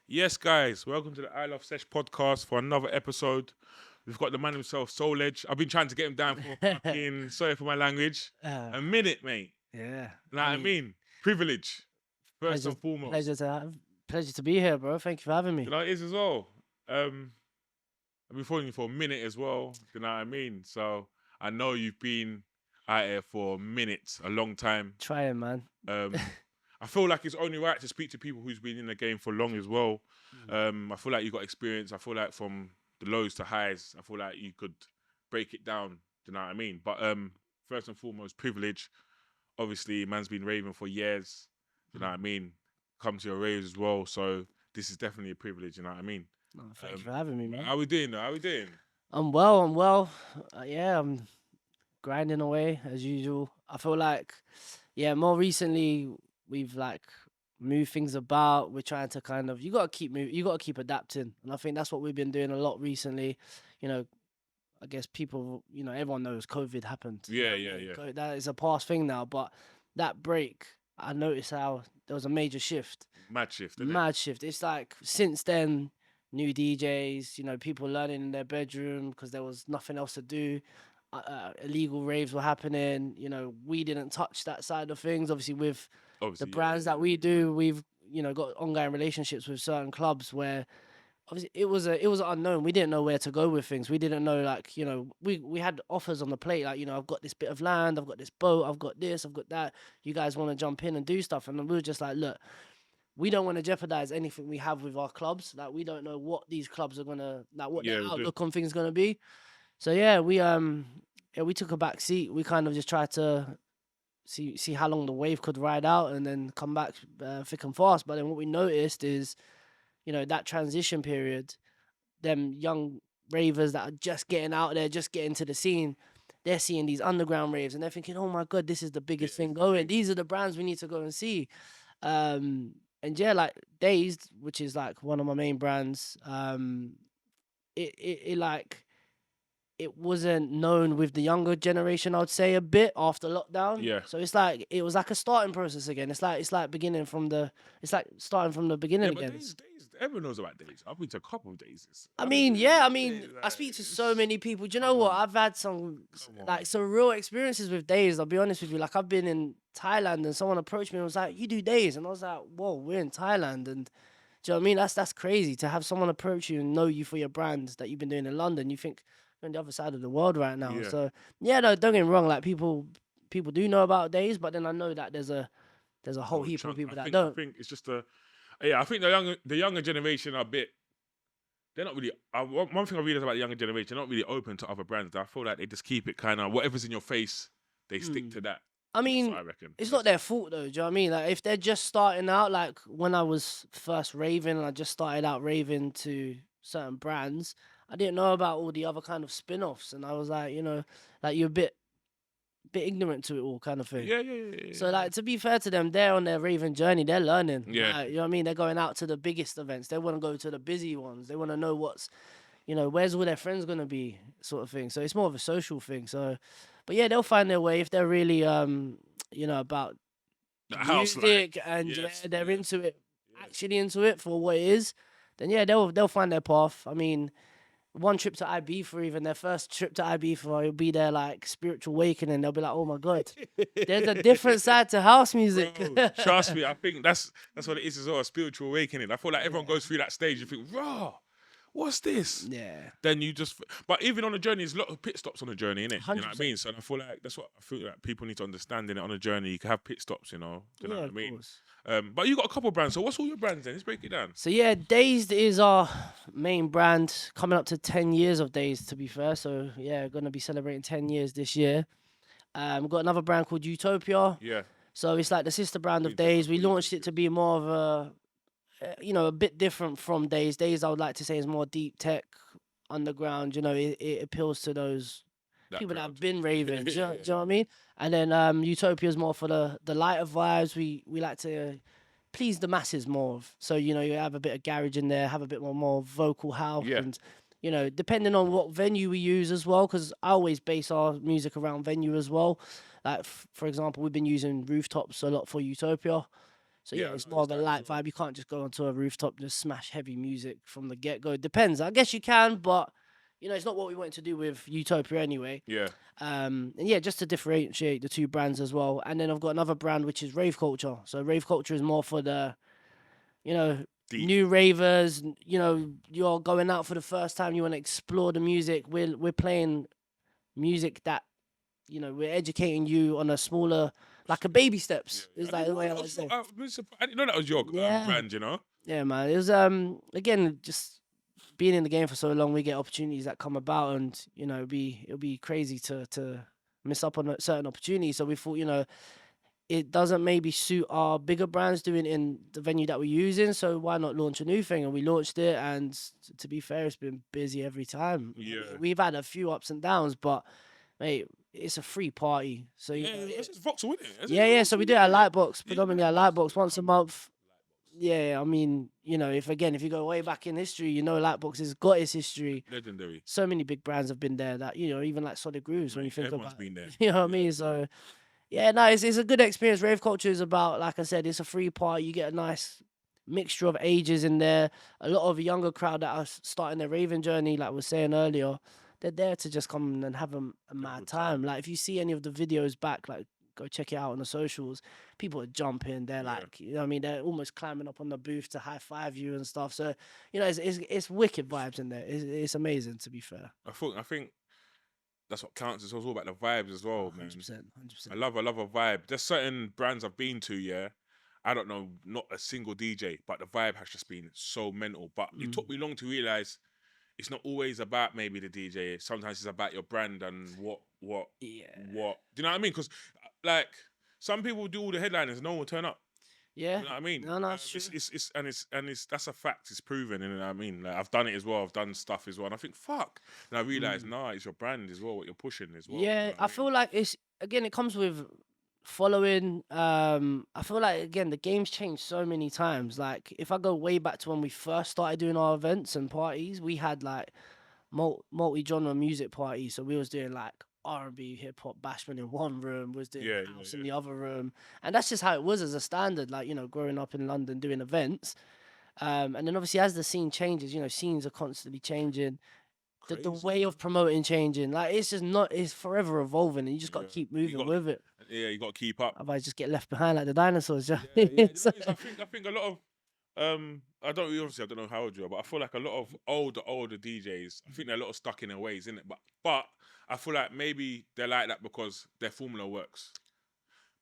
Yes, guys, welcome to the Ilovesesh podcast for another episode. We've got the man himself, Soul Edge. I've been trying to get him down for fucking, sorry for my language, Uh, a minute, mate. yeah, Know what I I mean, mean? Privilege, first pleasure, and foremost. pleasure to pleasure to be here, bro. Thank you for having You me. know, it is as well. Um, I've been following you for a minute as well. You know what I mean? So I know you've been out here for minutes, a long time. Trying, man. Um, I feel like it's only right to speak to people who's been in the game for long as well. Mm. I feel like you got experience. I feel like from the lows to highs, I feel like you could break it down. Do you know what I mean? But first and foremost, privilege. Obviously, man's been raving for years. Do you know what I mean? Come to your raves as well. So this is definitely a privilege. You know what I mean? Oh, thank you Um, for having me, man. how we doing? Though? How we doing? I'm well. I'm well. Yeah, I'm grinding away as usual. I feel like, yeah, more recently we've like moved things about. We're trying to kind of you gotta keep moving. You gotta keep adapting, and I think that's what we've been doing a lot recently. You know, I guess people, everyone knows COVID happened. You know Yeah, what I yeah, mean? yeah. That is a past thing now, but that break, I noticed how there was a major shift, Mad shift, isn't it? mad shift. It's like since then, new DJs, people learning in their bedroom because there was nothing else to do. Illegal raves were happening. We didn't touch that side of things. Obviously, with the Obviously, yeah, brands that we do, we've got ongoing relationships with certain clubs where obviously it was unknown. We didn't know where to go with things. We didn't know, like, we had offers on the plate, like, I've got this bit of land, I've got this boat, I've got this, I've got that. You guys want to jump in and do stuff? And we were just like, look, we don't want to jeopardize anything we have with our clubs. Like, we don't know what these clubs are gonna, like, what their yeah, we do. outlook on things gonna be. So we took a back seat. We kind of just tried to see how long the wave could ride out and then come back thick and fast. But then what we noticed is, that transition period, them young ravers that are just getting out there, just getting to the scene, they're seeing these underground raves and they're thinking, oh my God, this is the Yeah, biggest it's thing the going. thing. These are the brands we need to go and see. And yeah, like Dazed, which is like one of my main brands, it like it wasn't known with the younger generation, I'd say, a bit after lockdown. Yeah. So it's like it was like a starting process again. It's like beginning from the it's like starting from the beginning Yeah, but again. days, everyone knows about days. I've been to a couple of days. I I've been mean, to yeah, days, I like, speak to so it's- many people. Do you know come what? on, I've had some come on. like some real experiences with days. I'll be honest with you. Like, I've been in Thailand and someone approached me and was like, "You do days?" And I was like, "Whoa, we're in Thailand." And do you know what I mean? That's crazy to have someone approach you and know you for your brands that you've been doing in London. You think you're on the other side of the world right now. Yeah. So yeah, no, don't get me wrong. Like, people do know about days, but then I know that there's a whole No heap of chunk. people that I don't. think it's just a. Yeah, I think the younger generation are a bit. They're not really. One thing I realized about the younger generation, they're not really open to other brands. I feel like they just keep it kind of whatever's in your face. They stick Mm. to that. I That's what mean, I reckon. it's not That's their fault though. Do you know what I mean? Like, if they're just starting out, like when I was first raving, and I just started out raving to certain brands, I didn't know about all the other kind of spin-offs, and I was like, like, you're a bit ignorant to it all, kind of thing. yeah, yeah, yeah, yeah, So, yeah. like, to be fair to them, they're on their raving journey. They're learning. Yeah. Like, you know what I mean? They're going out to the biggest events. They want to go to the busy ones. They want to know where's all their friends gonna be, sort of thing. So it's more of a social thing. So, but yeah, they'll find their way if they're really about The the house light. music and yeah, Yes. they're Yeah. into it, Yeah. actually into it for what it is. Then yeah, they'll find their path. I mean, one trip to Ibiza, even their first trip to Ibiza, it'll be their like spiritual awakening. They'll be like, oh my God, there's a different side to house music. Bro, trust me. I think that's what it is as well. A spiritual awakening. I feel like everyone Yeah. goes through that stage. You think, raw, what's this? Yeah. Then you just. But even on the journey, there's a lot of pit stops on the journey, innit? You know what I 100%. mean? So I feel like that's what I feel like people need to understand in it on a journey. You can have pit stops, you know. Do you know Yeah, what I of mean? course. But you got a couple of brands. So what's all your brands then? Let's break it down. So yeah, Dazed is our main brand, coming up to 10 years of Dazed, to be fair. So yeah, gonna be celebrating 10 years this year. We've got another brand called Utopia. Yeah. So it's like the sister brand of Been to a Dazed. We couple launched it Utopias. to be more of a bit different from Dazed. Dazed, I would like to say, is more deep tech, underground. It appeals to those That people that crowd. have been raving. Do you know what I mean? And then Utopia is more for the lighter vibes. We like to please the masses more. So you have a bit of garage in there, have a bit more vocal house, Yeah. and depending on what venue we use as well, because I always base our music around venue as well. Like, for example, we've been using rooftops a lot for Utopia. So yeah, Yeah, I it's more noticed of a that as light well. vibe. You can't just go onto a rooftop and just smash heavy music from the get go. It depends. I guess you can, but you know, it's not what we wanted to do with Utopia anyway. Yeah, And yeah, just to differentiate the two brands as well. And then I've got another brand which is Rave Culture. So Rave Culture is more for the, you know, deep. new ravers. You know, you're going out for the first time. You want to explore the music. We're playing music that, you know, we're educating you on a smaller, like a baby Yeah, steps. yeah. Is I like didn't the know way I that like to was your. say. I didn't know that was your Yeah, brand. You know. yeah, man. It was again just being in the game for so long. We get opportunities that come about, and you know, it'll be crazy to miss up on a certain opportunities. So we thought, you know, it doesn't maybe suit our bigger brands doing it in the venue that we're using. So why not launch a new thing? And we launched it, and to be fair, it's been busy every time. I Yeah. mean, we've had a few ups and downs, but mate, it's a free party. So you Yeah, know, it's just Vauxhall, isn't it? yeah, It's yeah. So Vauxhall, we do it at yeah. Lightbox, Yeah, predominantly at Lightbox. Lightbox once a Come on. month. Yeah, I mean, you know, if you go way back in history, you know, Lightbox has got its history. Legendary. So many big brands have been there that, you know, even like Solid Grooves when you Mate, think everyone's about been there. it. You know what I Yeah. mean? So yeah, no, it's a good experience. Rave culture is about, like I said, it's a free party. You get a nice mixture of ages in there. A lot of younger crowd that are starting their raving journey, like we were saying earlier, they're there to just come and have a mad Good time. time. Like if you see any of the videos back, like go check it out on the socials. People are jumping. They're Yeah. like, you know what I mean? They're almost climbing up on the booth to high five you and stuff. So, you know, it's wicked vibes in there. It's amazing, to be fair. I think that's what counts. It's all about the vibes as well, man. 100%. I 100%. love a vibe. There's certain brands I've been to, yeah. I don't know, not a single DJ, but the vibe has just been so mental. But it took me long to realize it's not always about maybe the DJ. Sometimes it's about your brand and what. Yeah. Do you know what I mean? Because like some people do all the headliners, no one will turn up. Yeah. You know what I mean? No, that's true. It's that's a fact. It's proven. You know what I mean? Like I've done it as well. I've done stuff as well. And I think fuck. And I realize, nah, it's your brand as well. What you're pushing as well. You Yeah, know what I I mean? feel like it's again it comes with following. I feel like again the game's changed so many times. Like if I go way back to when we first started doing our events and parties, we had like multi-genre music parties. So we was doing like R&B, hip hop, bashment in one room, was doing Yeah, house yeah, in yeah. the other room, and that's just how it was as a standard. Like you know, growing up in London doing events, and then obviously as the scene changes, you know, scenes are constantly changing. The Crazy. way of promoting changing, like it's just not, it's forever evolving, and you just got Yeah. to keep You moving got. with it. Yeah, you got to keep up. Otherwise, just get left behind like the dinosaurs. Yeah, yeah. You know So, what it is? I think a lot of I don't know how old you are, but I feel like a lot of older DJs, I think they're a lot of stuck in their ways, isn't it? But I feel like maybe they're like that because their formula works.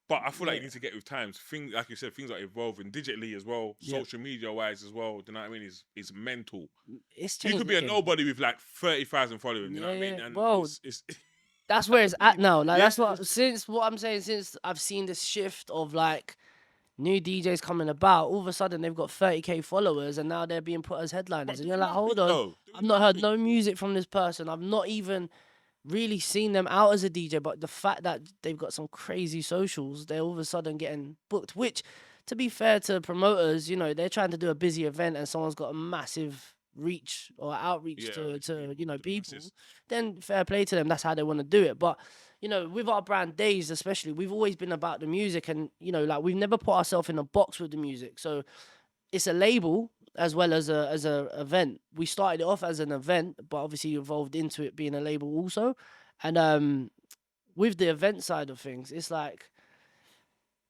But I feel like yeah, you need to get with times. Things like you said, things are evolving digitally as well, yeah, social media wise as well. Do you know what I mean? Is mental. it's You changed could the be a game. nobody with like 30,000 followers. You know Yeah, what I mean? yeah. And Well, it's that's where it's at now. Like yeah, that's what since what I'm saying since I've seen this shift of like new DJs coming about. All of a sudden, they've got 30K followers, and now they're being put as headliners. but And doing you're like, nothing hold on, though. I've Doing not heard nothing. no music from this person. I've not even really seen them out as a DJ, but the fact that they've got some crazy socials, they're all of a sudden getting booked. Which, to be fair to promoters, you know, they're trying to do a busy event and someone's got a massive reach or outreach Yeah, to you know to the people, masses. then fair play to them. That's how they want to do it. But you know, with our brand days, especially, we've always been about the music, and you know, like we've never put ourselves in a box with the music. So it's a label as well as a event. We started it off as an event, but obviously evolved into it being a label also. And with the event side of things, it's like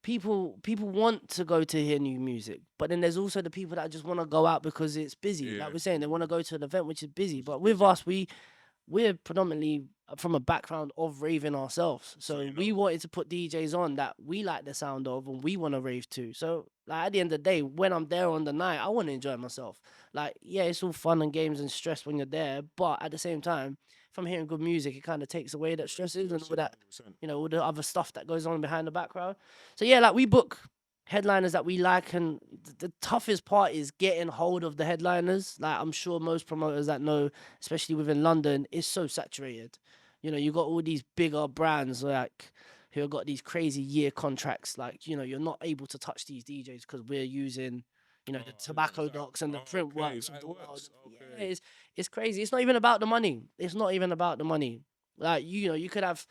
people want to go to hear new music, but then there's also the people that just want to go out because it's busy. Yeah, Like we're saying, they want to go to an event which is busy. which is But with busy. us, we're predominantly from a background of raving ourselves. So So you we know. wanted to put DJs on that we like the sound of and we want to rave to. So like at the end of the day, when I'm there on the night, I want to enjoy myself. Like, yeah, it's all fun and games and stress when you're there, but at the same time, if I'm hearing good music, it kind of takes away that stresses and all that, 100%. you know, all the other stuff that goes on behind the background. So yeah, like we book headliners that we like, and the toughest part is getting hold of the headliners. Like I'm sure most promoters that know, especially within London, is so saturated. You know, you got all these bigger brands like who have got these crazy year contracts. Like, you know, you're not able to touch these DJs because we're using, you know, the tobacco docs and the print Okay? works Is of that the it world. works? Yeah, Okay. it's crazy. It's not even about the money. It's not even about the money. Like, you know, you could have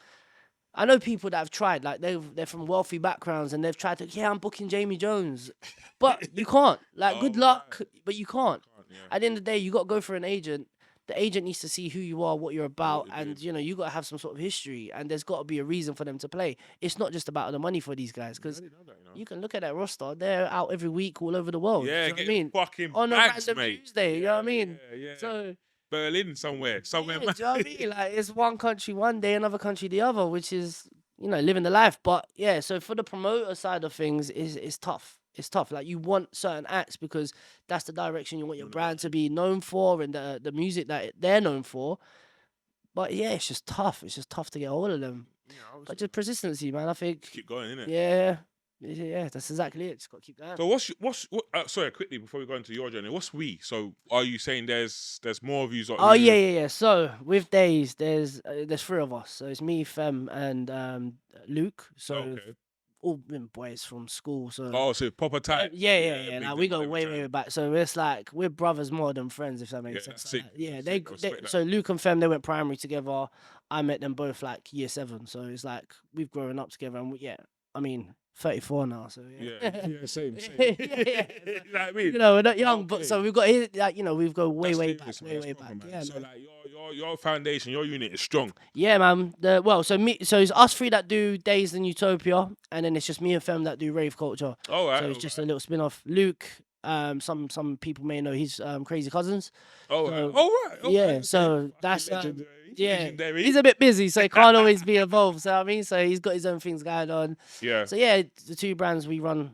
I know people that have tried, like they're from wealthy backgrounds and they've tried to, yeah, I'm booking Jamie Jones, but you can't. Like, good Oh, luck, right. but you can't. Can't, yeah. At the end of the day, you got to go for an agent. The agent needs to see who you are, what you're And what about, you're and doing. you got to have some sort of history, and there's got to be a reason for them to play. It's not just about the money for these guys, Yeah, I because didn't know that, you know. you can look at that roster; they're out every week all over the world. Do Yeah, you know what I getting mean? fucking On a bags, random mate. Tuesday, you know what I Yeah, mean? yeah, yeah. So Berlin somewhere yeah, do mad. you know what I mean? Like, it's one country one day, another country the other, which is, living the life. But yeah, so for the promoter side of things, it's tough. It's tough. Like, you want certain acts because that's the direction you want your brand to be known for, and the music that they're known for. But yeah, it's just tough. It's just tough to get hold of them. Yeah, But just persistency, man. I think. keep going, innit? Yeah, yeah, that's exactly it. Just got to keep going. So sorry, quickly before we go into your journey, what's we? So are you saying there's more of you? Oh yeah. So with Days, there's three of us. So it's me, Fem, and Luke. So Okay. all been boys from school. So Oh, so proper tight. yeah. big Like, we them go every way time. back. So it's like we're brothers more than friends, if that makes Yeah, sense. that's So, sick. like, yeah, That's they, sick. I they respect that. so Luke and Fem, they went primary together. I met them both like year 7. So it's like we've grown up together, and I mean 34 now. So yeah. Same. Yeah. You know what I mean? We're not young, but so we've got like we've go way That's way serious, back, man. way That's back. proper, man. Yeah, So man. like your foundation, your unit is strong. Yeah, man. So it's us three that do Days and Utopia, and then it's just me and Fem that do Rave Culture. All right. So it's just a little spin off. Luke, some people may know he's Crazy Cousins. All right. So, All right. yeah, Okay. so Fucking that's legendary. yeah. Legendary. He's a bit busy, so he can't always be involved. So I mean, so he's got his own things going on. Yeah. So yeah, the two brands we run,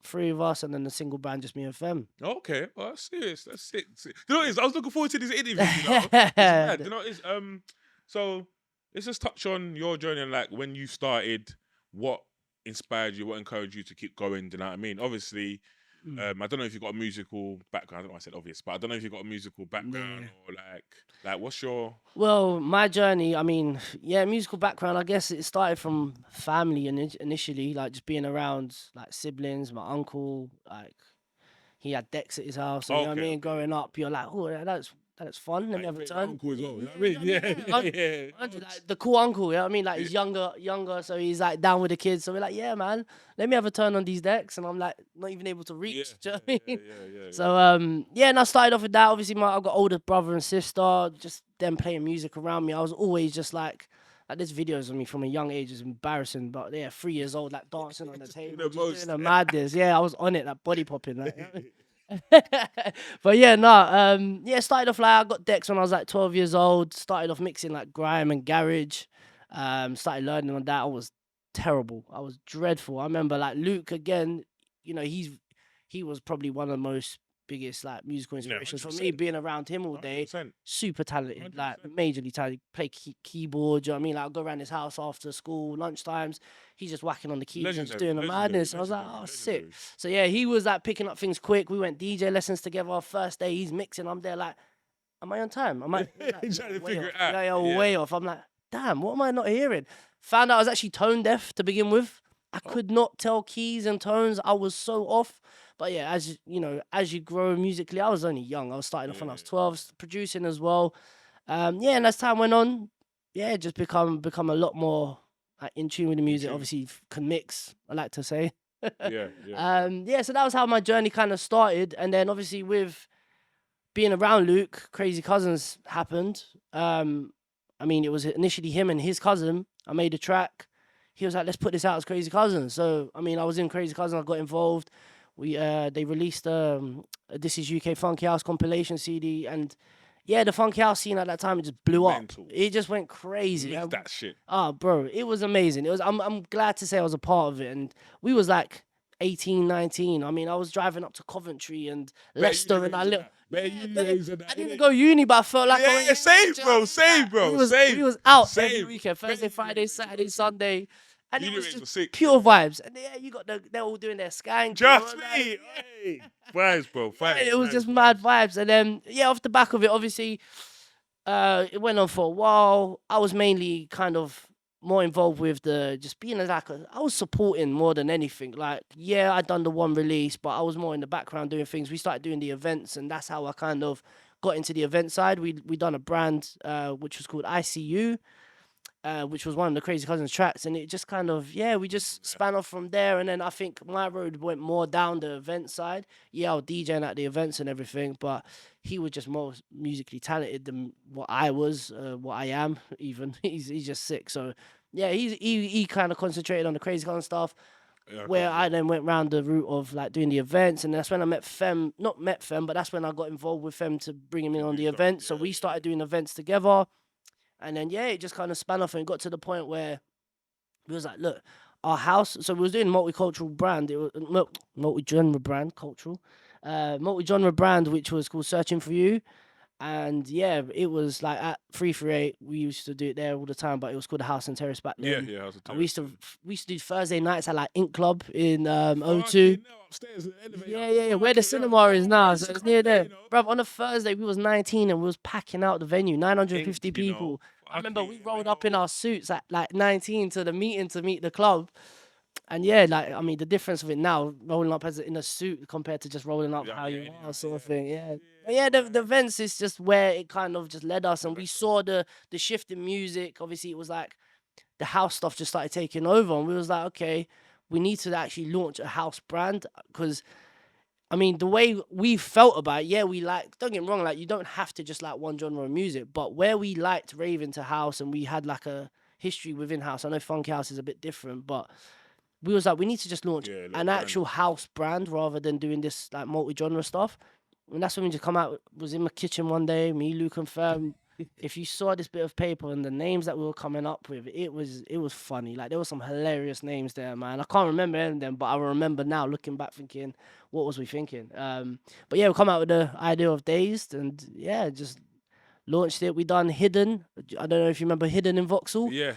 3 of us, and then the single brand just me and Fem. Okay. Well, that's serious. That's sick. You know what it is? I was looking forward to this interview. It's mad. You know what it is? So let's just touch on your journey and like when you started, what inspired you, what encouraged you to keep going. Do you know what I mean? Obviously, I don't know if you've got a musical background. I don't know why I said obvious, but I don't know if you've got a musical background or like what's your Well, my journey, I mean, yeah, musical background, I guess it started from family initially, like just being around like siblings, my uncle, like he had decks at his house. So, you know what I Okay, mean? okay. Growing up, you're like, oh, that's fun. Let me have a Like, turn. uncle as well. You know what I Yeah, mean? Yeah. Like, the cool uncle, you know what I mean? Like, he's younger, so he's like down with the kids. So we're like, yeah, man, let me have a turn on these decks. And I'm like, not even able to reach. Do you know what I mean? Yeah. So yeah, and I started off with that. Obviously, I've got older brother and sister, just them playing music around me. I was always just like there's videos of me from a young age. It's embarrassing, but yeah, 3 years old, like dancing on the table, the just most. doing the madness. Yeah, I was on it, like body popping. Like, but yeah, no, yeah, started off like I got decks when I was like 12 years old. Started off mixing like grime and garage. Started learning on that. I was terrible. I was dreadful. I remember like Luke again. He was probably one of the most biggest like musical inspirations for me. 100%. Being around him all day, 100%. super talented, like 100%. majorly talented. Play keyboard. You know what I mean? Like, I'd go around his house after school, lunchtimes. He's just whacking on the keys and just doing the madness. I was like, oh, sick. So yeah, he was like picking up things quick. We went DJ lessons together. First day, he's mixing. I'm there like, am I on time? Am I He's trying to way figure off. it out. Yeah, way off. I'm like, damn, what am I not hearing? Found out I was actually tone deaf to begin with. I could not tell keys and tones. I was so off. But yeah, as you grow musically, I was only young. I was starting off when I was 12, producing as well. Yeah, and as time went on, yeah, it just become a lot more in tune with the music. Obviously, can mix, I like to say. Yeah, so that was how my journey kind of started. And then obviously with being around Luke, Crazy Cousins happened. I mean, it was initially him and his cousin. I made a track. He was like, let's put this out as Crazy Cousins. So, I mean, I was in Crazy Cousins. I got involved. They released a This Is UK Funky House compilation CD. And yeah, the Funky House scene at that time, it just blew up. It just went crazy. Mix that shit. Oh, bro, it was amazing. I'm glad to say I was a part of it. And we was like 18, 19. I mean, I was driving up to Coventry and Leicester and I didn't go uni, but I felt like I went same, bro. We was out every weekend, Thursday, Friday, Saturday, Sunday. And it was just pure vibes. And yeah, you got they're all doing their skank. Just me. Hey. Vibes, bro. Vibes. It was just mad vibes. And then, yeah, off the back of it, obviously, it went on for a while. I was mainly kind of more involved with just being I was supporting more than anything. Like, yeah, I'd done the one release, but I was more in the background doing things. We started doing the events, and that's how I kind of got into the event side. We done a brand which was called ICU. which was one of the Crazy Cousins tracks, and it just kind of we just span off from there. And then I think my road went more down the event side. Yeah, I was DJing at the events and everything, but he was just more musically talented than what I was, what I am. Even he's just sick. So yeah, he kind of concentrated on the Crazy Cousins stuff. Yeah, Where got you. I then went round the route of like doing the events, and that's when I met Fem. Not met Fem, but that's when I got involved with Fem to bring him in To on do the something, event. So yeah, we yeah. started doing events together, and then it just kind of span off and got to the point where we was like, look, our house. So we was doing multicultural brand. It was multi-genre brand, cultural, multi-genre brand, which was called Searching for You. And yeah, it was like at 338. We used to do it there all the time, but it was called the House and Terrace back Yeah, then. yeah, how's the And we terrace? used to we used to do Thursday nights at like Ink Club in O2. Fucking hell, upstairs in the elevator. Yeah. Where the Fucking hell, cinema is now, where's so the it's club near there, there. Bruv, on a Thursday, we was 19 and we was packing out the venue, 950 Ink, you know. people. I remember we Fucking rolled up in hell. our suits at like 19 to the meeting to meet the club. And yeah, like I mean, the difference of it now, rolling up as in a suit compared to just rolling up Yeah, how you anyhow, are, sort of yeah. thing. Yeah, Yeah, but yeah, the man. events is just where it kind of just led us, and we That's saw the shift in music. Obviously, it was like the house stuff just started taking over, and we was like, okay, we need to actually launch a house brand because. I mean, the way we felt about it, yeah, we like, don't get me wrong, like, you don't have to just like one genre of music, but where we liked rave into house and we had like a history within house, I know funky house is a bit different, but we was like, we need to just launch Yeah, little an brand. actual house brand rather than doing this like multi-genre stuff. And that's when we just come out, was in my kitchen one day, me, Luke, and Fam. If you saw this bit of paper and the names that we were coming up with, it was funny. Like there were some hilarious names there, man. I can't remember any of them, but I remember now looking back thinking, what was we thinking? But yeah, we come out with the idea of Dazed, and yeah, just launched it. We done Hidden. I don't know if you remember Hidden in Vauxhall. Yeah,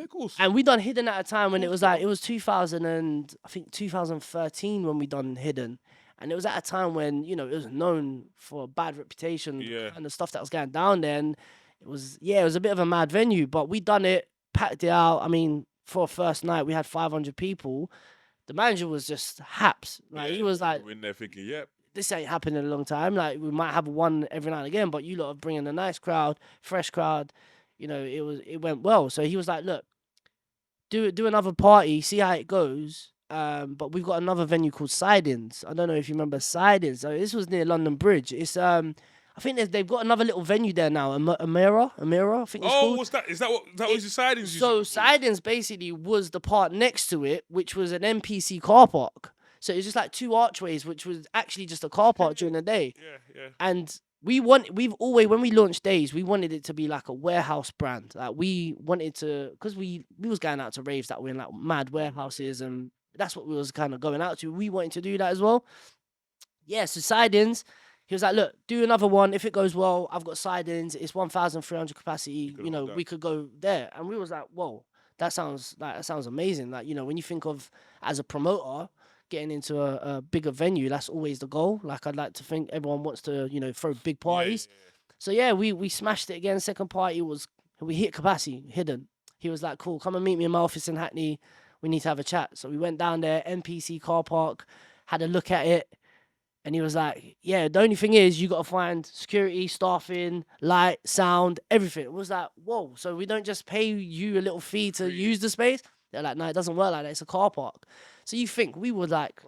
of course. And we done Hidden at a time when it Cool, was bro. like, it was 2000 and I think 2013 when we done Hidden. And it was at a time when, you know, it was known for a bad reputation, Yeah. and the stuff that was going down there. And it was a bit of a mad venue, but we done it, packed it out. I mean, for a first night, we had 500 people. The manager was just haps. Like, he was like, We're in there thinking, yep. this ain't happened in a long time. Like, we might have one every now and again, but you lot are bringing a nice crowd, fresh crowd. You know, it went well. So he was like, look, do another party, see how it goes. But we've got another venue called Sidings. I don't know if you remember Sidings. So this was near London Bridge. It's I think they've got another little venue there now, Amira, I think it's Oh, called. what's that? Is that what was your sidings? So Sidings basically was the part next to it, which was an NPC car park. So it's just like two archways, which was actually just a car park during the day. Yeah. And we've always, when we launched Days, we wanted it to be like a warehouse brand. Like we wanted to, because we was going out to raves that were in like mad warehouses, and that's what we was kind of going out to. We wanted to do that as well. Yeah, so Sidings, he was like, look, do another one. If it goes well, I've got Sidings. It's 1,300 capacity. could You know, hold that. we could go there. And we was like, whoa, that sounds amazing. Like, you know, when you think of as a promoter getting into a bigger venue, that's always the goal. Like, I'd like to think everyone wants to, you know, throw big parties. So yeah, we smashed it again. Second party was, we hit capacity, Hidden. He was like, cool, come and meet me in my office in Hackney. We need to have a chat. So we went down there, NPC car park, had a look at it. And he was like, yeah, the only thing is you got to find security, staffing, light, sound, everything. It was like, whoa, so we don't just pay you a little fee to use the space? They're like, no, it doesn't work like that. It's a car park. So you think we were like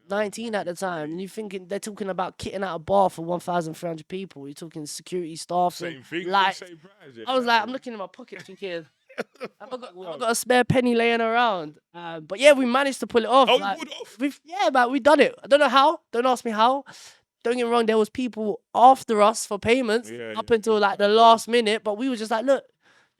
19 at the time, and you're thinking they're talking about kitting out a bar for 1,300 people. You're talking security, staff, Same thing, light. same price. I was like, I'm looking in my pocket thinking, I've got a spare penny laying around. But yeah, we managed to pull it off. Oh, like, you pulled it off? man, we done it. I don't know how. Don't ask me how. Don't get me wrong, there was people after us for payments up until like the last minute, but we were just like, look,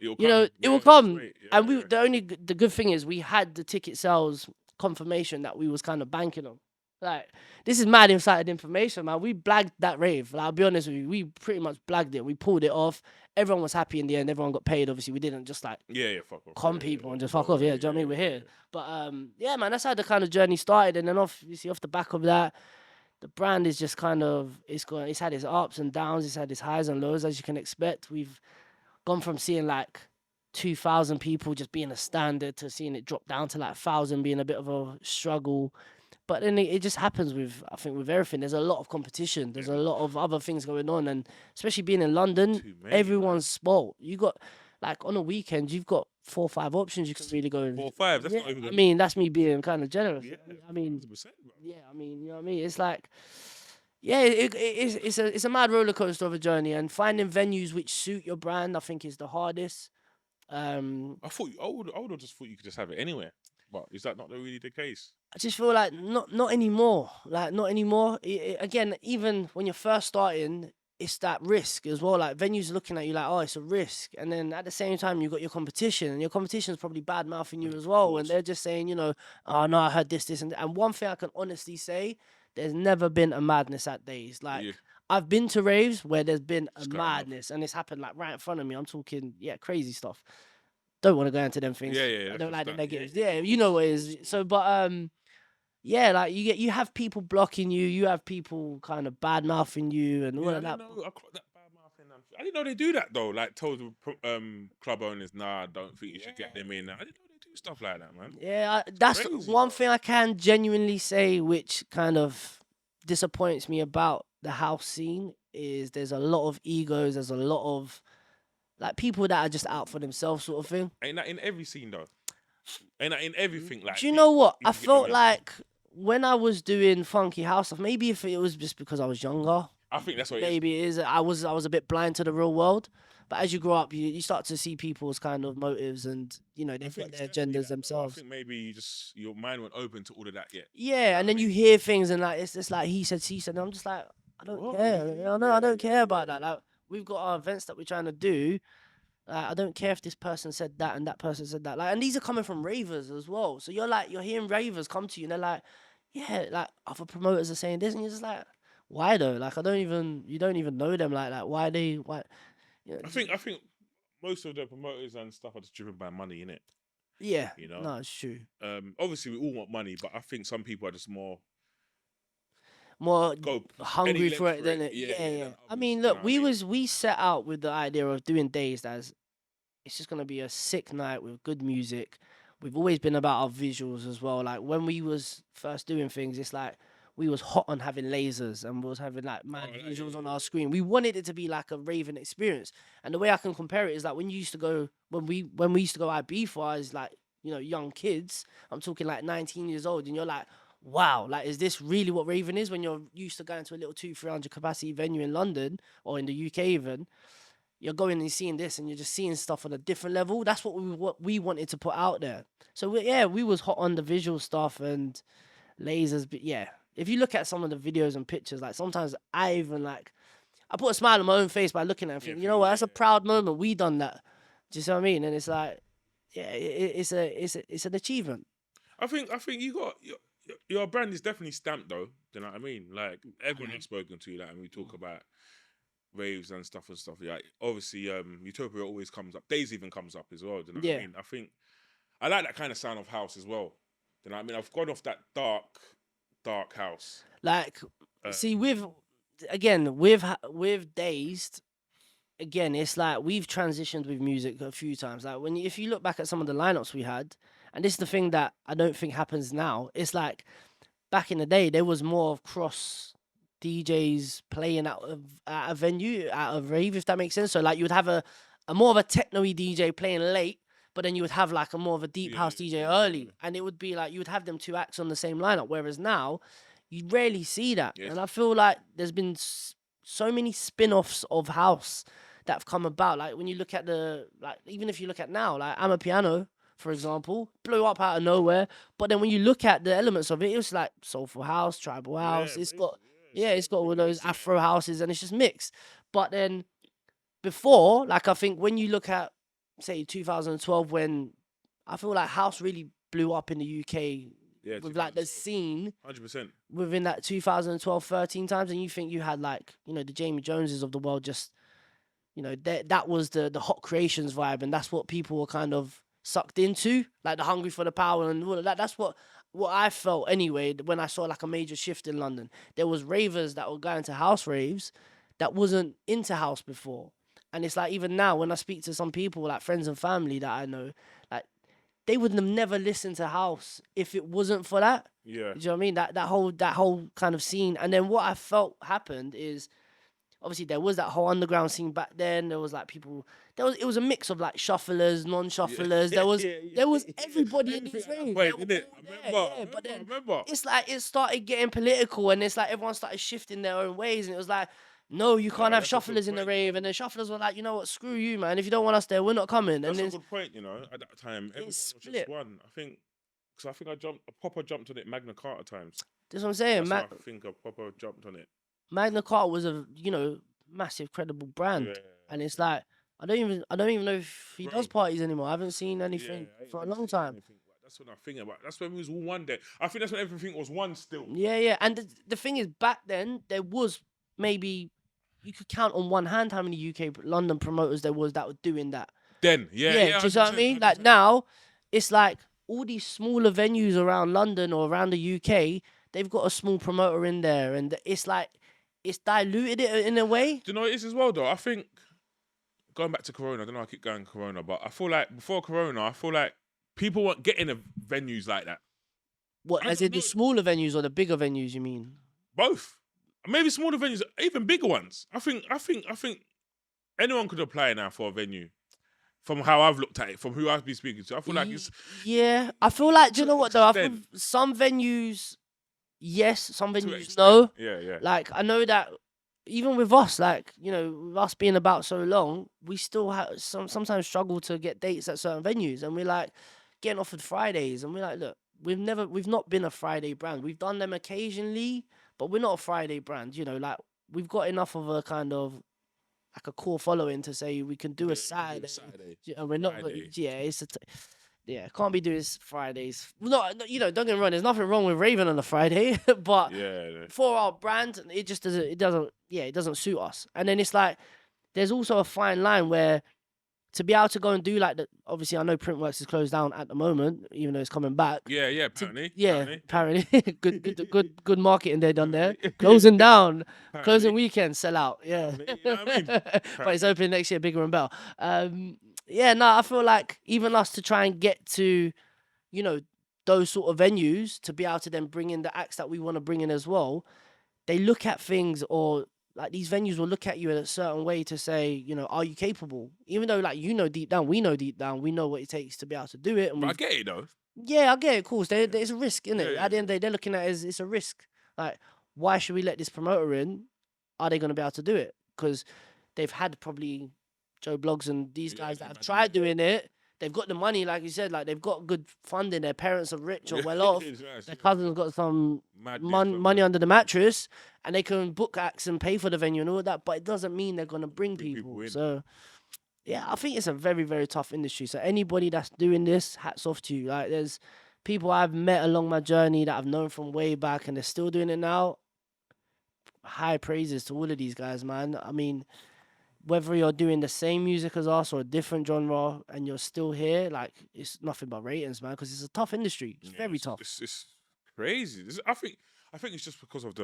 you know, it will come. And the good thing is we had the ticket sales confirmation that we was kind of banking on. Like, this is mad inside information, man. We blagged that rave. Like, I'll be honest with you, we pretty much blagged it. We pulled it off. Everyone was happy in the end. Everyone got paid. Obviously, we didn't just like fuck off. con people and just fuck off. Yeah, do you know what I mean? We're here. But yeah, man, that's how the kind of journey started. And then off the back of that, the brand is just kind of, it's had its ups and downs. It's had its highs and lows, as you can expect. We've gone from seeing like 2,000 people just being a standard to seeing it drop down to like 1,000 being a bit of a struggle. But then it just happens with, I think, with everything. There's a lot of competition. There's a lot of other things going on. And especially being in London, everyone's spoiled. like on a weekend, you've got 4 or 5 options you can really go. 4 or 5. That's Yeah, not even. I mean, that's me being kind of generous. Yeah, I mean, 100%. Bro. yeah, I mean, you know what I mean? It's like, yeah, it's a mad roller coaster of a journey, and finding venues which suit your brand, I think, is the hardest. I would have just thought you could just have it anywhere, but is that not really the case? I just feel like not anymore. Like not anymore. Again, even when you're first starting, it's that risk as well. Like venues looking at you like, oh, it's a risk, and then at the same time you got your competition, and your competition's probably bad mouthing you as well, and course. they're just saying, oh no, I heard this and that. And one thing I can honestly say, there's never been a madness at days. Like Yeah, I've been to raves where there's been a just cut enough. madness, and it's happened like right in front of me. I'm talking, yeah, crazy stuff. Don't want to go into them things. Yeah. I That's don't just like the that. negatives. Yeah, Yeah, of you know course, what of it course, is. of course. So, but yeah, like you have people blocking you, you have people kind of bad mouthing you, and all Yeah, I of that. didn't know. I clocked that bad mouthing. I didn't know they do that though. Like told the club owners, nah, I don't think you should get them in. I didn't know they do stuff like that, man. Yeah, It's that's crazy, one bro. thing I can genuinely say, which kind of disappoints me about the house scene, is there's a lot of egos. There's a lot of like people that are just out for themselves, sort of thing. Ain't that in every scene though? Ain't that in everything? Like Do you know what? I people get felt them in. like when I was doing funky house stuff, maybe if it was just because I was younger, I think that's what it is. maybe it is. I was a bit blind to the real world. But as you grow up, you start to see people's kind of motives, and I they've got think it's their definitely agendas that though. I themselves. think maybe your mind went open to all of that yet. You Yeah, know and what I then you mean? hear things and like it's just like he said, she said, and I'm just like, I don't What care. really? I know I don't care about that. Like we've got our events that we're trying to do. I don't care if this person said that and that person said that. Like, and these are coming from ravers as well. So you're hearing ravers come to you and they're like, yeah, like other promoters are saying this, and you're just like, why though? Like you don't even know them like that. Why? You know, I think most of the promoters and stuff are just driven by money, innit? yeah, You know. no, it's true. Obviously we all want money, but I think some people are just more More go any hungry for length it for it. than it. Yeah, Yeah, yeah, yeah. than I others. mean, Do you look, know what I mean? we set out with the idea of doing days as it's just gonna be a sick night with good music. We've always been about our visuals as well. Like when we was first doing things, it's like we was hot on having lasers and we was having like mad Oh, like, visuals on yeah. our screen. We wanted it to be like a raving experience. And the way I can compare it is like when you used to go when we used to go Ibiza as like, young kids. I'm talking like 19 years old, and you're like, wow, like is this really what raving is when you're used to going to a little 200-300 capacity venue in London or in the UK even? You're going and seeing this and you're just seeing stuff on a different level. That's what we wanted to put out there. So we was hot on the visual stuff and lasers, but yeah. If you look at some of the videos and pictures, like sometimes I even like I put a smile on my own face by looking at it and Yeah, thinking, you know what, yeah, that's a yeah. proud moment. We done that. Do you see what I mean? And it's like, yeah, it's an achievement. I think you got your brand is definitely stamped though. Do you know what I mean? Like everyone I've spoken to, like, and we talk about raves and stuff. Like obviously, Utopia always comes up. Days even comes up as well. Do you know what I Yeah. mean? I think I like that kind of sound of house as well. Do you know what I mean? I've gone off that dark house. Like, Um, see, with Dazed, again, it's like we've transitioned with music a few times. Like if you look back at some of the lineups we had, and this is the thing that I don't think happens now. It's like back in the day, there was more of cross DJs playing at a venue, at a rave, if that makes sense. So like you would have a more of a techno-y DJ playing late, but then you would have like a more of a deep Yeah, house yeah, DJ yeah, early, yeah. and it would be like you would have them two acts on the same lineup. Whereas now, you rarely see that, Yes. and I feel like there's been so many spin-offs of house that have come about. Like when you look at even if you look at now, like I'm a Piano, for example, blew up out of nowhere. But then when you look at the elements of it, it's like soulful house, tribal house. Yeah, It's basically, got yeah, it's got all really those mixing it. Afro houses, and it's just mixed. But then before, like I think when you look at say 2012, when I feel like house really blew up in the UK Yeah, with like the 2012. scene 100%. within that 2012, 13 times, and you think you had like the Jamie Joneses of the world just that was the hot creations vibe, and that's what people were kind of sucked into, like the hungry for the power and all of that. That's what I felt anyway when I saw like a major shift in London. There was ravers that were going to house raves that wasn't into house before, and it's like even now when I speak to some people like friends and family that I know, like they would have never listened to house if it wasn't for that. Yeah. Do you know what I mean? That whole kind of scene, and then what I felt happened is obviously there was that whole underground scene back then. There was like people. It was a mix of like shufflers, non-shufflers. There was everybody in these raves. They were all there, yeah. But then it's like it started getting political, and it's like everyone started shifting their own ways, and it was like, no, you can't have that's a good shufflers in the point. rave, and the shufflers were like, you know what, screw you, man. If you don't want us there, we're not coming. That's And a then good point, you know. At that time, everyone was split. just one. I think, because I think I proper jumped on it Magna Carta times. That's what I'm saying. That's why I think I proper jumped on it. Magna Carta was a massive credible brand, Yeah. and it's like I don't even know if he does Bro. parties anymore. I haven't seen anything Yeah, I ain't for a really long seen time. anything. That's what I'm thinking about. That's when we was all one day. I think that's when everything was one still. Yeah. And the thing is, back then there was maybe you could count on one hand how many UK London promoters there was that were doing that. Then, Do you know what I mean? Like now, it's like all these smaller venues around London or around the UK, they've got a small promoter in there, and it's like it's diluted it in a way. Do you know what it is as well, though? I think, going back to Corona, I don't know, I keep going Corona, but I feel like before Corona, I feel like people weren't getting the venues like that. What, as in the smaller venues or the bigger venues, you mean? Both. Maybe smaller venues, even bigger ones. I think anyone could apply now for a venue. From how I've looked at it, from who I've been speaking to, I feel like it's... Yeah, I feel like, do you know what, though? I feel some venues, yes, some venues, no. Yeah. Like, I know that even with us, like, with us being about so long, we still have sometimes struggle to get dates at certain venues, and we're like getting offered Fridays, and we're like, look, we've not been a Friday brand. We've done them occasionally, but we're not a Friday brand. Like we've got enough of a kind of like a core following to say we can do a Saturday. And we're not. Can't be doing Fridays. Don't get me wrong. There's nothing wrong with raving on a Friday, but for our brand, it just doesn't. It doesn't suit us. And then it's like there's also a fine line where to be able to go and do like obviously I know Printworks is closed down at the moment, even though it's coming back. Yeah, apparently. Apparently. good marketing they done there. Closing down. Closing weekend, sell out. Yeah. You know what I mean? But it's opening next year, bigger and better. I feel like even us to try and get to, those sort of venues to be able to then bring in the acts that we want to bring in as well, they look at things, or like these venues will look at you in a certain way to say, are you capable? Even though like deep down, we know what it takes to be able to do it. And but I get it though. Yeah, I get it. Of course, there's a risk, isn't it? At the end of the day, they're looking at it as it's a risk. Like, why should we let this promoter in? Are they going to be able to do it? Because they've had probably Joe Bloggs and these guys that have tried doing it. They've got the money, like you said, like they've got good funding. Their parents are rich or well off. Their cousins got some money under the mattress, and they can book acts and pay for the venue and all that. But it doesn't mean they're gonna bring people. So, yeah, I think it's a very, very tough industry. So anybody that's doing this, hats off to you. Like, there's people I've met along my journey that I've known from way back, and they're still doing it now. High praises to all of these guys, man. I mean, whether you're doing the same music as us or a different genre and you're still here, like, it's nothing but ratings, man, because it's a tough industry. It's very tough. It's crazy. I think it's just because of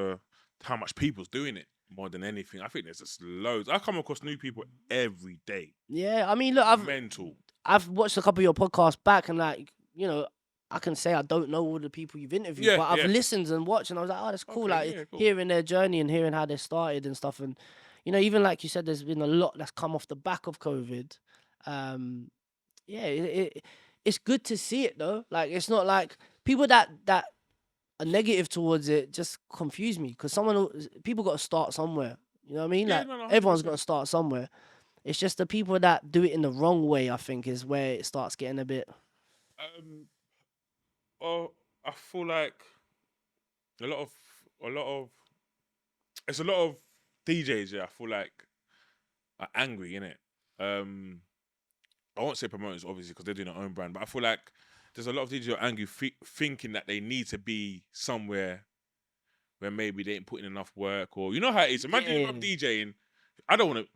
how much people's doing it more than anything. I think there's just loads. I come across new people every day. Yeah, I mean, look, I've watched a couple of your podcasts back, and like, I can say I don't know all the people you've interviewed, but I've listened and watched, and I was like, oh, that's cool. Cool. Hearing their journey and hearing how they started and stuff, and even like you said, there's been a lot that's come off the back of COVID. It's good to see it though. Like, it's not like people that are negative towards it just confuse me, because people got to start somewhere. You know what I mean? Yeah, like, no, everyone's got to start somewhere. It's just the people that do it in the wrong way, I think, is where it starts getting a bit. I feel like a lot of DJs, I feel like, are angry, innit? I won't say promoters, obviously, because they're doing their own brand, but I feel like there's a lot of DJs who are angry, thinking that they need to be somewhere where maybe they ain't putting enough work, or you know how it is. Imagine if I'm DJing, I don't want to.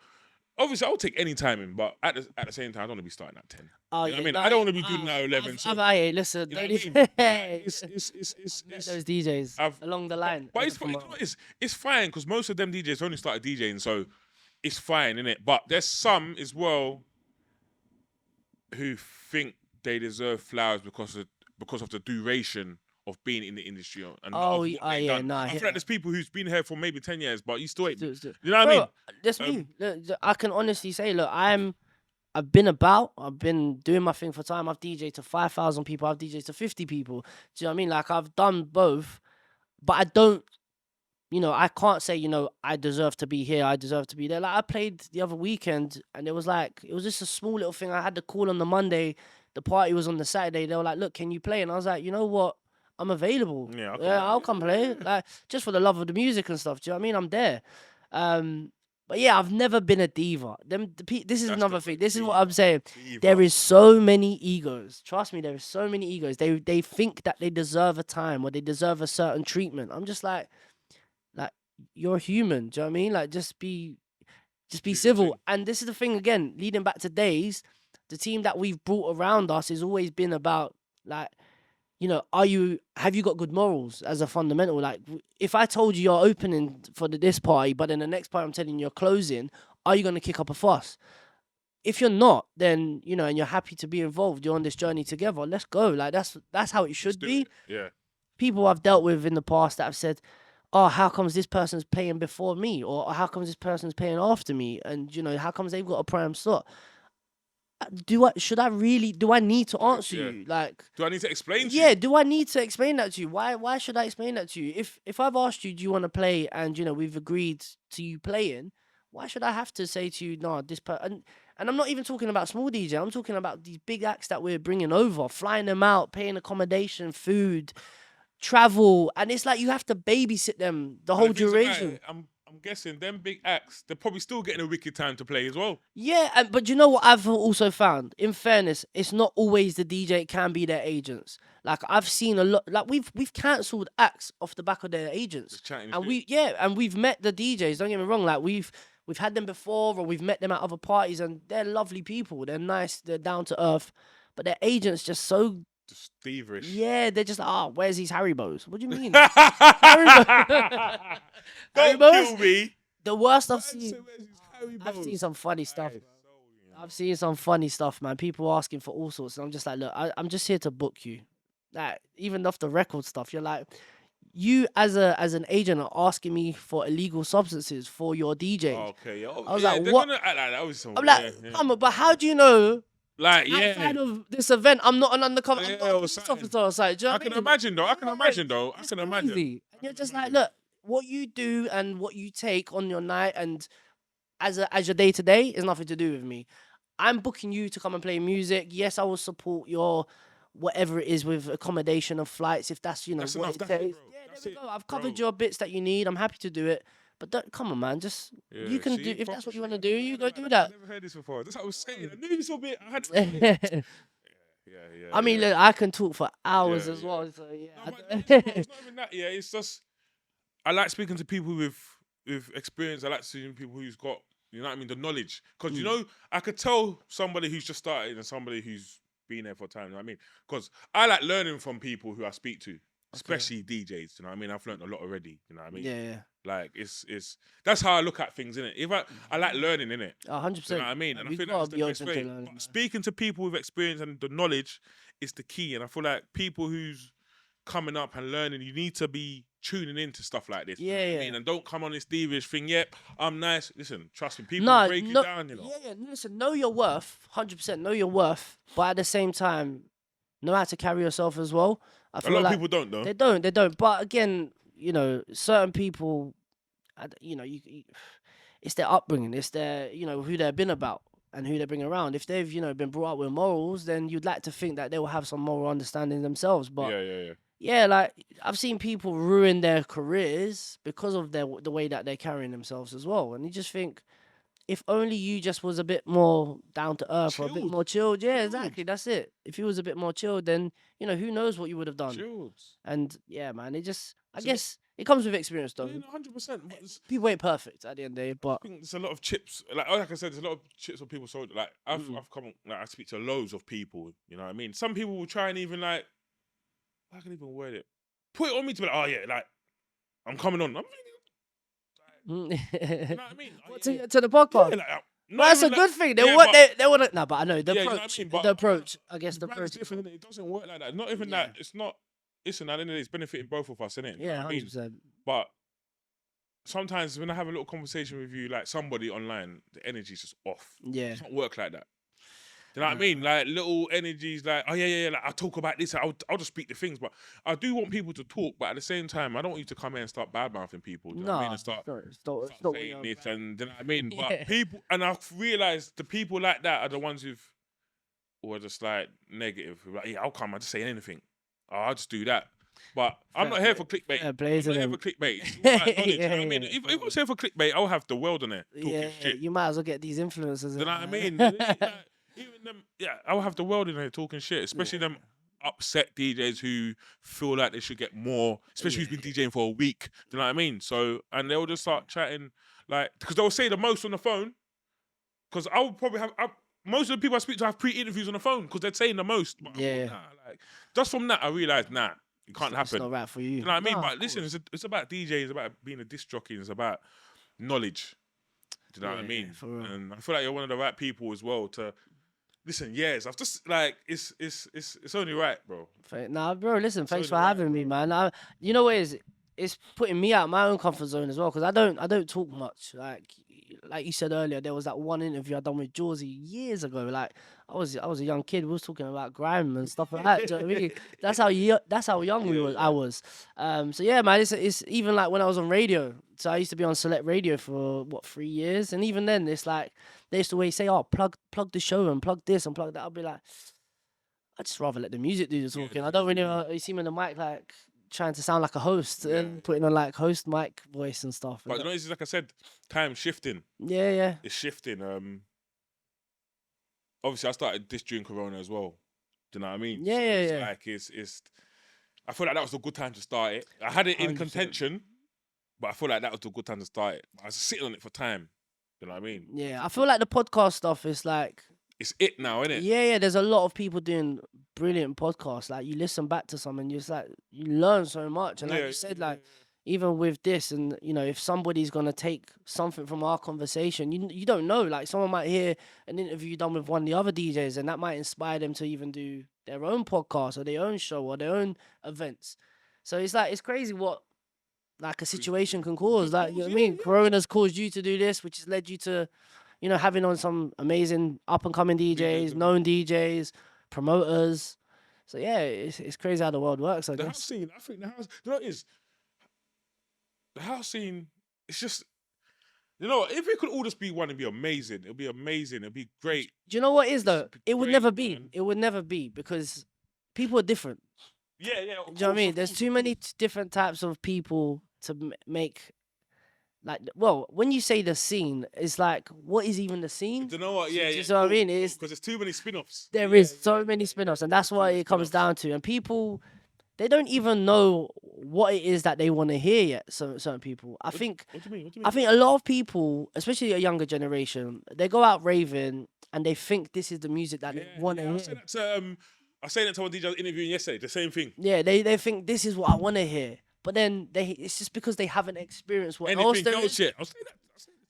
Obviously, I'll take any time in, but at the same time, I don't want to be starting at 10. Oh, you know what I mean? I don't want to be doing now 11. Listen, you know it's those DJs along the line. But it's fine, because most of them DJs only started DJing, so it's fine, innit? But there's some as well who think they deserve flowers because of the duration of being in the industry and Oh, of what yeah, they've done. nah, I I hear feel like that. there's people who's been here for maybe 10 years, but you still ain't. Still- still- You know what I Bro, mean? that's me. Look, I can honestly say, look, I've been about. I've been doing my thing for time. I've DJed to 5,000 people. I've DJed to 50 people. Do you know what I mean? Like I've done both, but I don't. I can't say, I deserve to be here. I deserve to be there. Like I played the other weekend, and it was just a small little thing. I had the call on the Monday. The party was on the Saturday. They were like, "Look, can you play?" And I was like, "You know what? I'm available. Yeah, I'll come play. Like just for the love of the music and stuff. Do you know what I mean? I'm there." But yeah, I've never been a diva. This is That's another the thing. word, This is what diva. I'm saying. Diva. There is so many egos. Trust me, there is so many egos. They think that they deserve a time or they deserve a certain treatment. I'm just like you're human. Do you know what I mean? Like just be Do your civil. thing. And this is the thing again, leading back to days, the team that we've brought around us has always been about like, have you got good morals as a fundamental? Like if I told you you're opening for this party, but then the next party I'm telling you you're closing, are you gonna kick up a fuss? If you're not, then and you're happy to be involved, you're on this journey together. Let's go. Like that's how it Let's should do be. it. Yeah. People I've dealt with in the past that have said, "Oh, how comes this person's paying before me, or how comes this person's paying after me, and how comes they've got a prime slot?" Do I need to answer Yeah. you? Like, Do I need to explain to yeah, you? do I need to explain that to you? Why should I explain that to you? If I've asked you, do you want to play, and we've agreed to you playing, why should I have to say to you, no, and I'm not even talking about small DJ. I'm talking about these big acts that we're bringing over, flying them out, paying accommodation, food, travel, and it's like you have to babysit them the And whole the things about duration. it, I'm guessing them big acts, they're probably still getting a wicked time to play as well. Yeah, but you know what I've also found? In fairness, it's not always the DJ. It can be their agents. Like I've seen a lot. Like we've cancelled acts off the back of their agents, Just chatting and shit. and we've met the DJs. Don't get me wrong. Like we've had them before, or we've met them at other parties, and they're lovely people. They're nice. They're down to earth, but their agents just so. Just thievish. Yeah, they're just where's these Haribos? What do you mean? Don't Haribos? kill me. The worst I've Man seen. said, "Where's his Harry I've seen Bows?" some funny stuff. That is so, I've seen some funny stuff, man. People asking for all sorts, and I'm just like, look, I'm just here to book you. Like, even off the record stuff, you're like, you as an agent are asking me for illegal substances for your DJ. Okay, yeah. I was yeah, like, they're what? gonna act like that was some, I'm like, yeah. come on, but how do you know Like, yeah. outside of this event I'm not an undercover? I'm Yeah, not a or police something. officer or something. Do you know I what can mean? imagine though. I can Yeah, imagine though. I it's can imagine. crazy. And you're just like, look, what you do and what you take on your night and as your day to day is nothing to do with me. I'm booking you to come and play music. Yes, I will support your whatever it is with accommodation and flights if that's That's what enough. it That's it, takes. bro. Yeah, That's there we it, go. I've bro. covered your bits that you need. I'm happy to do it. But come on, man. Just Yeah, you can see, do if proper that's what you shit. want to do. You go Like do I've that. never heard this before. That's what I was saying. I knew this a bit. I had to say it. Yeah. I mean, yeah. look, I can talk for hours Yeah, as yeah. well. So yeah. No, but it's not even that. Yeah, it's just I like speaking to people with experience. I like seeing people who's got you know what I mean, the knowledge. Because you know, I could tell somebody who's just started and somebody who's been there for time. You know what I mean? Because I like learning from people who I speak to, especially DJs. You know what I mean? I've learned a lot already. You know what I mean? Yeah. Like it's that's how I look at things, innit? If I like learning, innit? 100%. You know what I mean? And I We've think gotta that's the be best open to way. learning, But man. speaking to people with experience and the knowledge is the key. And I feel like people who's coming up and learning, you need to be tuning into stuff like this. You know what I mean? And don't come on this devious thing. Yep, I'm nice. Listen, trust me, people break you down, you know. Yeah. Listen, know your worth. 100% know your worth. But at the same time, know how to carry yourself as well. I A feel lot of like people don't though. They don't. But again, certain people, it's their upbringing. It's their, who they've been about and who they bring around. If they've, been brought up with morals, then you'd like to think that they will have some moral understanding themselves. But Yeah. yeah, like I've seen people ruin their careers because of the way that they're carrying themselves as well. And you just think, if only you just was a bit more down to earth or a bit Chilled. more chilled. Yeah, Chilled. exactly. That's it. If you was a bit more chilled, then who knows what you would have done. Chilled. And yeah, man, I guess it comes with experience, though. Yeah, 100%. People ain't perfect at the end of the day, but I think there's a lot of chips. Like I said, there's a lot of chips on people's shoulders. Like I've come, like I speak to loads of people. You know what I mean? Some people will try and even like, I can even word it. Put it on me to be like, oh yeah, like I'm coming on. I'm thinking, you know what I mean? What, to the podcast. Yeah, like, Well, that's a good thing. They want to. No, but I know the Yeah, you know approach. what I mean? But the approach. I guess the brand's approach. different. It doesn't work like that. Not even that. It's not. listen, at the end of the day, it's benefiting both of us, innit? Yeah, I mean, 100%. but sometimes when I have a little conversation with you, like somebody online, the energy's just off. Yeah. It doesn't work like that. Do you know what I mean? Like little energies, like, oh yeah, like I'll talk about this. I'll just speak the things, but I do want people to talk. But at the same time, I don't want you to come here and start bad mouthing people. Do you know what I mean? And start saying this, and do you know what I mean? Yeah. But people, and I've realised the people like that are the ones who are just like negative. Who are like, yeah, I'll come. I'll just say anything. Oh, I'll just do that. But I'm not here for clickbait. I'm not here for clickbait. It's all about knowledge, you know what I mean? If I was here for clickbait, I'll have the world on there talking shit. You might as well get these influencers. Do you know what I mean? Even them, I'll have the world in there talking shit, especially them upset DJs who feel like they should get more, especially who's been DJing for a week. Do you know what I mean? So, and they'll just start chatting, like, because they'll say the most on the phone. Because I would probably have, most of the people I speak to have pre-interviews on the phone because they're saying the most. But like, just from that, I realized, it can't happen. It's not right for you. You know what I mean? But listen, it's about DJs, it's about being a disc jockey, it's about knowledge. Do you know what I mean? And I feel like you're one of the right people as well to listen. Yes, I've just like it's only right, bro. Nah, bro. Listen, thanks for having me, man. You know what it is? It's putting me out of my own comfort zone as well because I don't talk much. Like you said earlier, there was that one interview I done with Jawsy years ago. Like I was a young kid. We was talking about grime and stuff like that. Do you know what I mean? That's how young I was. So yeah, man. It's even like when I was on radio. So I used to be on Select Radio for 3 years, and even then, it's like they used to always say, "Oh, plug the show and plug this and plug that." I'll be like, I'd just rather let the music do the talking. I don't really you see me on the mic like trying to sound like a host and putting on like host mic voice and stuff. But you know, it's like I said, time's shifting. Yeah. It's shifting. Obviously, I started this during Corona as well. Do you know what I mean? Yeah, so it's yeah. like it's. I feel like that was a good time to start it. I had it in 100%. contention, but I feel like that was a good time to start it. I was sitting on it for time. You know what I mean? Yeah, I feel like the podcast stuff is like it's it now, isn't it? Yeah. There's a lot of people doing brilliant podcasts. Like you listen back to some and you just like you learn so much. And like you said, like even with this, and you know, if somebody's gonna take something from our conversation, you don't know. Like someone might hear an interview done with one of the other DJs, and that might inspire them to even do their own podcast or their own show or their own events. So it's like it's crazy what like a situation can cause. Like you know what I mean? Corona's caused you to do this, which has led you to, you know, having on some amazing up and coming DJs, known DJs, promoters. So yeah, it's crazy how the world works. I guess. House scene, I think the house. You know what it is? The house scene. It's just. You know, if it could all just be one, it'd be amazing. It'd be amazing. It'd be great. Do you know what it is though? It would never be. Man. It would never be because people are different. Yeah. Do you know what I mean? There's too many different types of people to make. Like, well, when you say the scene, it's like, what is even the scene? Do you know what? Yeah. You know what I mean? It's because there's too many spin-offs. There is so many spin-offs, and that's what it comes down to. And people, they don't even know what it is that they want to hear yet. So certain people, I think, what do you mean? I think a lot of people, especially a younger generation, they go out raving and they think this is the music that they want to hear. I was saying that to one DJ I was interviewing yesterday. The same thing. Yeah, they think this is what I want to hear. But then it's just because they haven't experienced what else there is. Shit. I'll say that.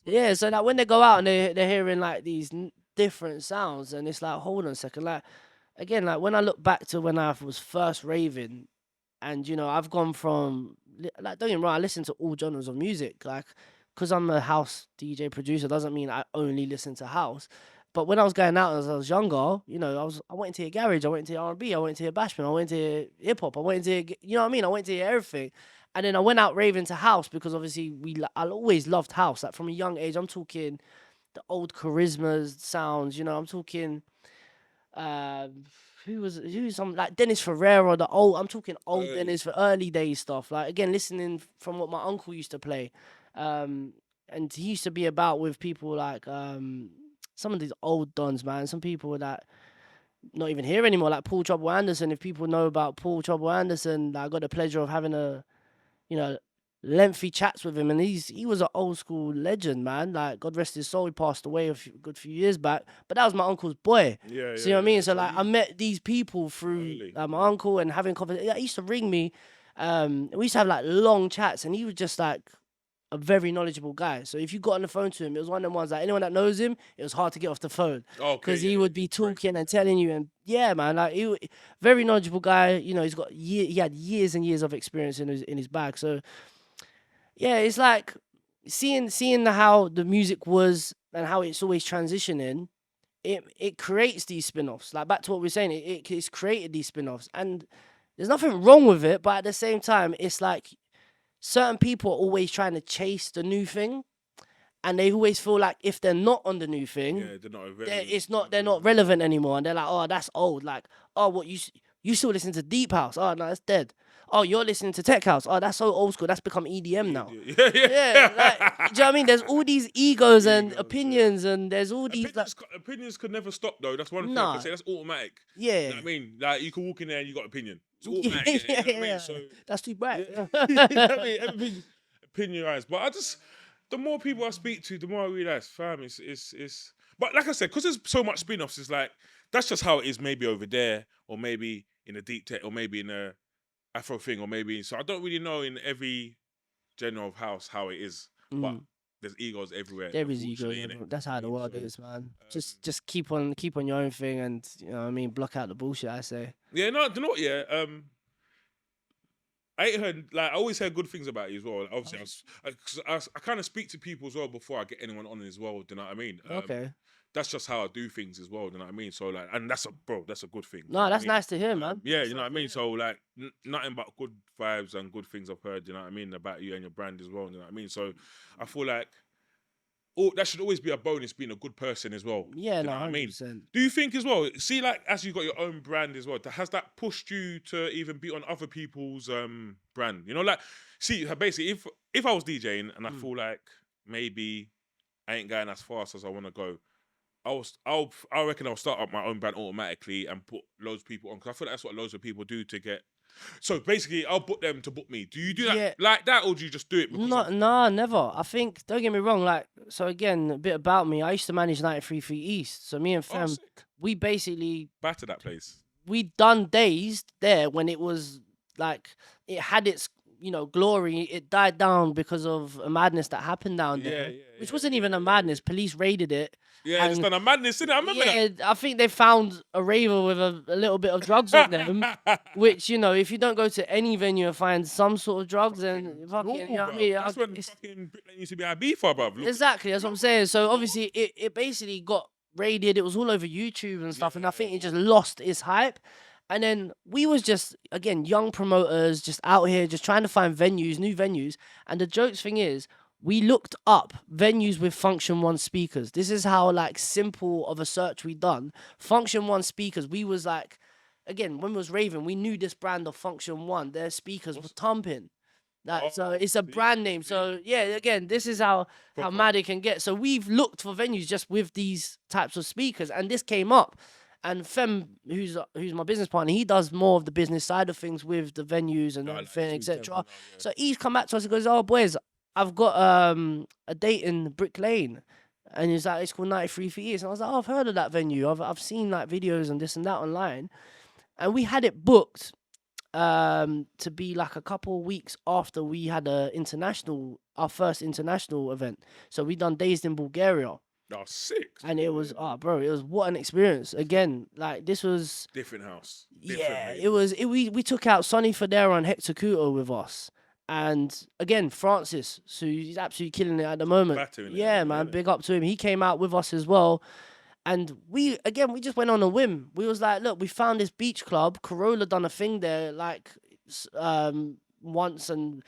Yeah, so like when they go out and they're hearing like these different sounds, and it's like, hold on a second, like again, like when I look back to when I was first raving, and you know I've gone from like don't get me wrong, I listen to all genres of music, like because I'm a house DJ producer doesn't mean I only listen to house. But when I was going out as I was younger, you know, I went into a garage, I went into R&B, I went into a bashment, I went into hip hop, I went into, you know what I mean? I went into everything. And then I went out raving to house because obviously I always loved house. Like from a young age, I'm talking the old Charisma sounds, you know, I'm talking, who's some like Dennis Ferreira, I'm talking old Dennis for early days stuff. Like again, listening from what my uncle used to play. And he used to be about with people like, some of these old dons, man. Some people that not even here anymore, like Paul Trouble Anderson. If people know about Paul Trouble Anderson, I got the pleasure of having lengthy chats with him, and he was an old school legend, man. Like God rest his soul, he passed away a good few years back, but that was my uncle's boy. Yeah. See what I mean? So like I met these people through my uncle and having conversations. He used to ring me. We used to have like long chats, and he was just like, a very knowledgeable guy. So if you got on the phone to him, it was one of them ones like anyone that knows him, it was hard to get off the phone Okay, because yeah, he would be talking and telling you, and yeah, man, like very knowledgeable guy. You know, he had years and years of experience in his bag. So yeah, it's like seeing how the music was and how it's always transitioning. It creates these spin-offs. Like back to what we are saying, it's created these spin-offs, and there's nothing wrong with it. But at the same time, it's like certain people are always trying to chase the new thing, and they always feel like if they're not on the new thing, yeah, they're not relevant anymore, and they're like, oh, that's old. Like, oh, what you still listen to Deep House? Oh no, that's dead. Oh, you're listening to Tech House. Oh, that's so old school. That's become EDM now. Yeah. Yeah, like, do you know what I mean? There's all these egos and opinions, and there's all these opinions could never stop though. That's one thing I Nah. can say. That's automatic. Yeah. You know what I mean? Like you can walk in there and you got opinion. It's automatic. Yeah, You know what I mean? So that's too bright. you know what I mean? Everything's opinionized. But the more people I speak to, the more I realize, fam, it's. But like I said, because there's so much spin-offs, it's like that's just how it is. Maybe over there, or maybe in a deep tech, or maybe in a Afro thing, or maybe. So I don't really know in every genre of house how it is, but there's egos everywhere. There is egos. That's how the world is, man. Just keep on your own thing, and you know what I mean, block out the bullshit. I say. Yeah, no, do you know what? Yeah, I ain't heard I always heard good things about you as well. Obviously, I kind of speak to people as well before I get anyone on as well. Do you know what I mean? Okay. That's just how I do things as well. Do you know what I mean? So and that's a good thing. No, that's nice to hear, man. Yeah, you know what I mean. So like nothing but good vibes and good things I've heard. You know what I mean about you and your brand as well. You know what I mean? So I feel like that should always be a bonus being a good person as well. Yeah, you know no, what I mean? 100%. Do you think as well? See, like as you got your own brand as well, has that pushed you to even be on other people's brand? You know, like see, basically, if I was DJing and I feel like maybe I ain't going as fast as I want to go, I reckon I'll start up my own brand automatically and put loads of people on because I feel like that's what loads of people do to get. So basically, I'll book them to book me. Do you do that like that, or do you just do it? No, never. I think, don't get me wrong, like, so again, a bit about me. I used to manage 93 Feet East. So me and Fem, we basically batter that place. We done days there when it was like, it had its, glory. It died down because of a madness that happened down there, which wasn't even a madness. Police raided it. Yeah, it's done a madness, innit? I remember that. I think they found a raver with a little bit of drugs on them, which, if you don't go to any venue and find some sort of drugs, then fucking, you know what I mean? That's when fucking Britain used to be IB for, bruv. Exactly, that's what I'm saying. So obviously it basically got raided. It was all over YouTube and stuff, and I think it just lost its hype. And then we was just, again, young promoters just out here just trying to find venues, new venues. And the jokes thing is, we looked up venues with Function 1 speakers. This is how like simple of a search we done. Function 1 speakers. We was like, again, when we was raving, we knew this brand of Function 1. Their speakers were thumping. So it's a brand name. So yeah, again, this is how mad it can get. So we've looked for venues just with these types of speakers, and this came up. And Fem, who's my business partner, he does more of the business side of things with the venues and everything, etc. So he's come back to us and goes, "Oh boys, I've got a date in Brick Lane," and he's like, "It's called 93 Feet East." And I was like, "Oh, I've heard of that venue. I've seen like videos and this and that online," and we had it booked to be like a couple of weeks after we had our first international event. So we done Dazed in Bulgaria. Oh, sick. And it was, bro, it was what an experience. Again, like this was different house. It was. We took out Sonny Federa and Hector Couto with us. And again, Francis, so he's absolutely killing it at the moment. Man, big up to him. He came out with us as well. And we just went on a whim. We was like, look, we found this beach club. Corolla done a thing there like once, and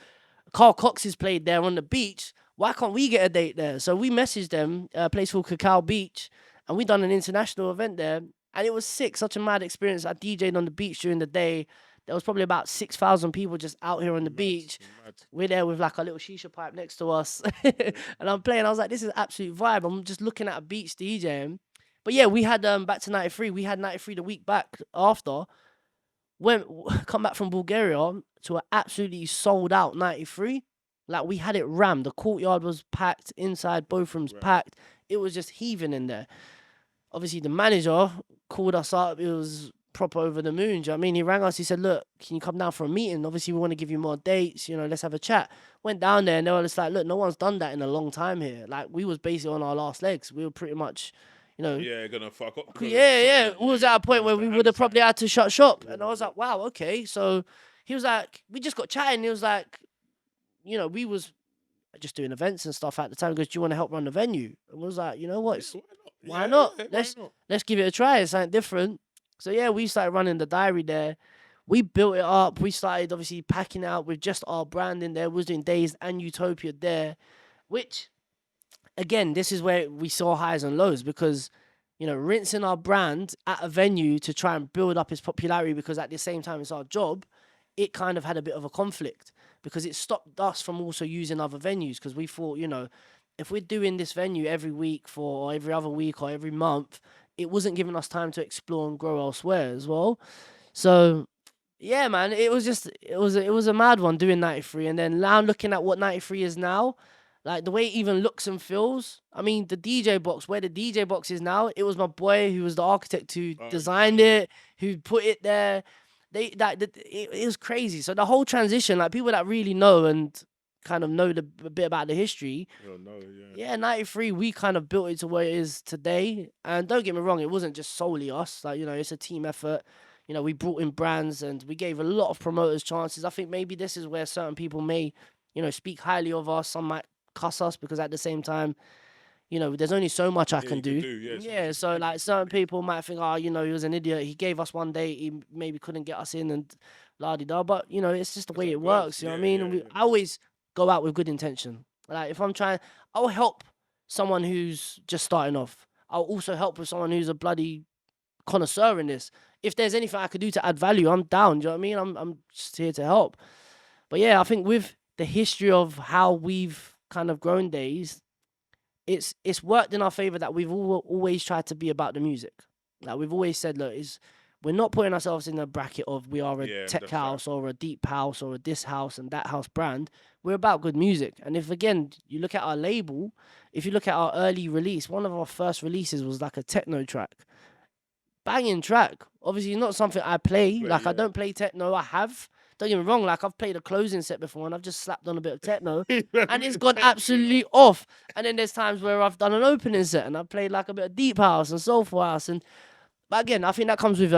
Carl Cox has played there on the beach. Why can't we get a date there? So we messaged them, a place called Cacao Beach, and we done an international event there. And it was sick, such a mad experience. I DJ'd on the beach during the day. There was probably about 6,000 people just out here on the beach. We're there with like a little shisha pipe next to us. And I'm playing. I was like, this is absolute vibe. I'm just looking at a beach DJing. But yeah, we had back to 93. We had 93 the week back after. Come back from Bulgaria to an absolutely sold out 93. Like we had it rammed. The courtyard was packed. Inside, both rooms packed. It was just heaving in there. Obviously, the manager called us up. It was proper over the moon. Do you know what I mean? He rang us. He said, "Look, can you come down for a meeting? Obviously, we want to give you more dates. You know, let's have a chat." Went down there, and they were just like, "Look, no one's done that in a long time here. Like, we was basically on our last legs. We were pretty much, you know." Yeah, gonna fuck up. Yeah. We was at a point where we would have probably had to shut shop. And I was Yeah. like, wow, okay. So he was like, we just got chatting. He was like, you know, we was just doing events and stuff at the time. He goes, do you want to help run the venue? And we was like, you know what? Why not? Let's give it a try. It's something different. So yeah, we started running the diary there. We built it up. We started obviously packing out with just our brand in there. We was doing Days and Utopia there, which again, this is where we saw highs and lows because, you know, rinsing our brand at a venue to try and build up its popularity because at the same time it's our job, it kind of had a bit of a conflict because it stopped us from also using other venues because we thought, you know, if we're doing this venue every week or every other week or every month, it wasn't giving us time to explore and grow elsewhere as well. So yeah, man, it was a mad one doing 93, and then now looking at what 93 is now, like the way it even looks and feels. I mean, the DJ box, where the DJ box is now, it was my boy who was the architect who designed it, who put it there. It was crazy. So the whole transition, like people that really know and kind of know a bit about the history. Yeah, 93, we kind of built it to where it is today. And don't get me wrong, it wasn't just solely us. Like, you know, it's a team effort. You know, we brought in brands and we gave a lot of promoters chances. I think maybe this is where certain people may, you know, speak highly of us. Some might cuss us because at the same time, you know, there's only so much I can do. Yeah, so like certain people might think, oh, you know, he was an idiot. He gave us one day, he maybe couldn't get us in and la-di-da. But, you know, it's just the way it works. You know what I mean? I always go out with good intention. Like if I'm trying, I'll help someone who's just starting off. I'll also help with someone who's a bloody connoisseur in this. If there's anything I could do to add value, I'm down. Do you know what I mean? I'm just here to help. But yeah, I think with the history of how we've kind of grown Days, it's worked in our favor that we've always tried to be about the music. Like we've always said, look, we're not putting ourselves in a bracket of we are a tech house or a deep house or a this house and that house brand. We're about good music. And if again you look at our label, if you look at our early release, one of our first releases was like a techno track. Banging track. Obviously not something I play. I don't play techno. I have. Don't get me wrong, like I've played a closing set before and I've just slapped on a bit of techno and it's gone absolutely off. And then there's times where I've done an opening set and I've played like a bit of deep house and soulful house. But again, I think that comes with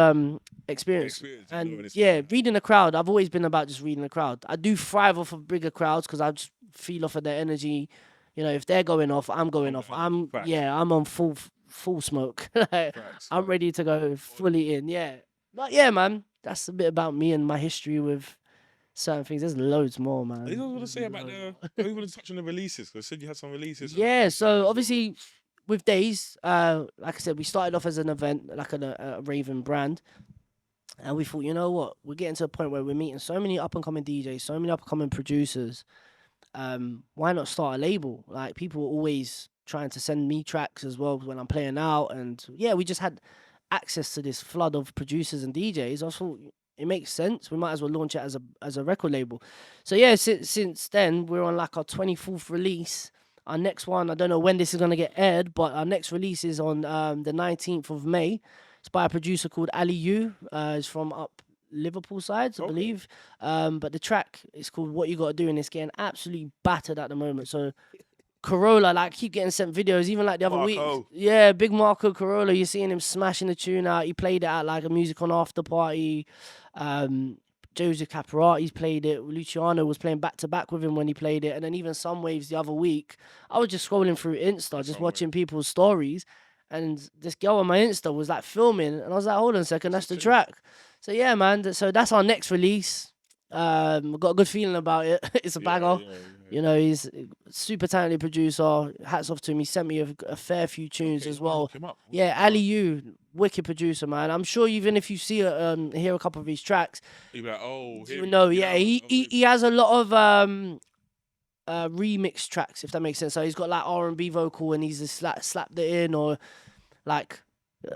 experience. And yeah, reading the crowd. I've always been about just reading the crowd. I do thrive off of bigger crowds because I just feel off of their energy. You know, if they're going off, I'm going off. I'm on full smoke. I'm ready to go fully in. Yeah. But yeah, man, that's a bit about me and my history with certain things. There's loads more, man. I was going to say about we want to touch on the releases. Because I said you had some releases. Yeah, so obviously with Days, like I said, we started off as an event, like a raving brand. And we thought, you know what? We're getting to a point where we're meeting so many up-and-coming DJs, so many up-and-coming producers. Why not start a label? Like, people were always trying to send me tracks as well when I'm playing out. And yeah, we just had access to this flood of producers and DJs. I thought it makes sense. We might as well launch it as a record label. So yeah, since then we're on like our 24th release. Our next one, I don't know when this is gonna get aired, but our next release is on the 19th of May. It's by a producer called Ali Yu. It's from up Liverpool sides, I believe. But the track is called What You Gotta Do, and it's getting absolutely battered at the moment. So Corolla, like, keep getting sent videos, even like the other week. Yeah, big Marco Corolla, you're seeing him smashing the tune out. He played it at like a music on after party. Joseph Caparati's played it. Luciano was playing back to back with him when he played it. And then even Sunwaves the other week, I was just scrolling through Insta, just watching people's stories. And this girl on my Insta was like filming. And I was like, hold on a second, that's the track. So yeah, man. So that's our next release. I've got a good feeling about it. It's a banger. You know, he's a super talented producer. Hats off to him. He sent me a fair few tunes as well. Yeah, Ali Yu, wicked producer, man. I'm sure even if you see hear a couple of his tracks, you'll be like, oh, you know, yeah, he has a lot of remix tracks, if that makes sense. So he's got like R&B vocal and he's just slapped it in, or like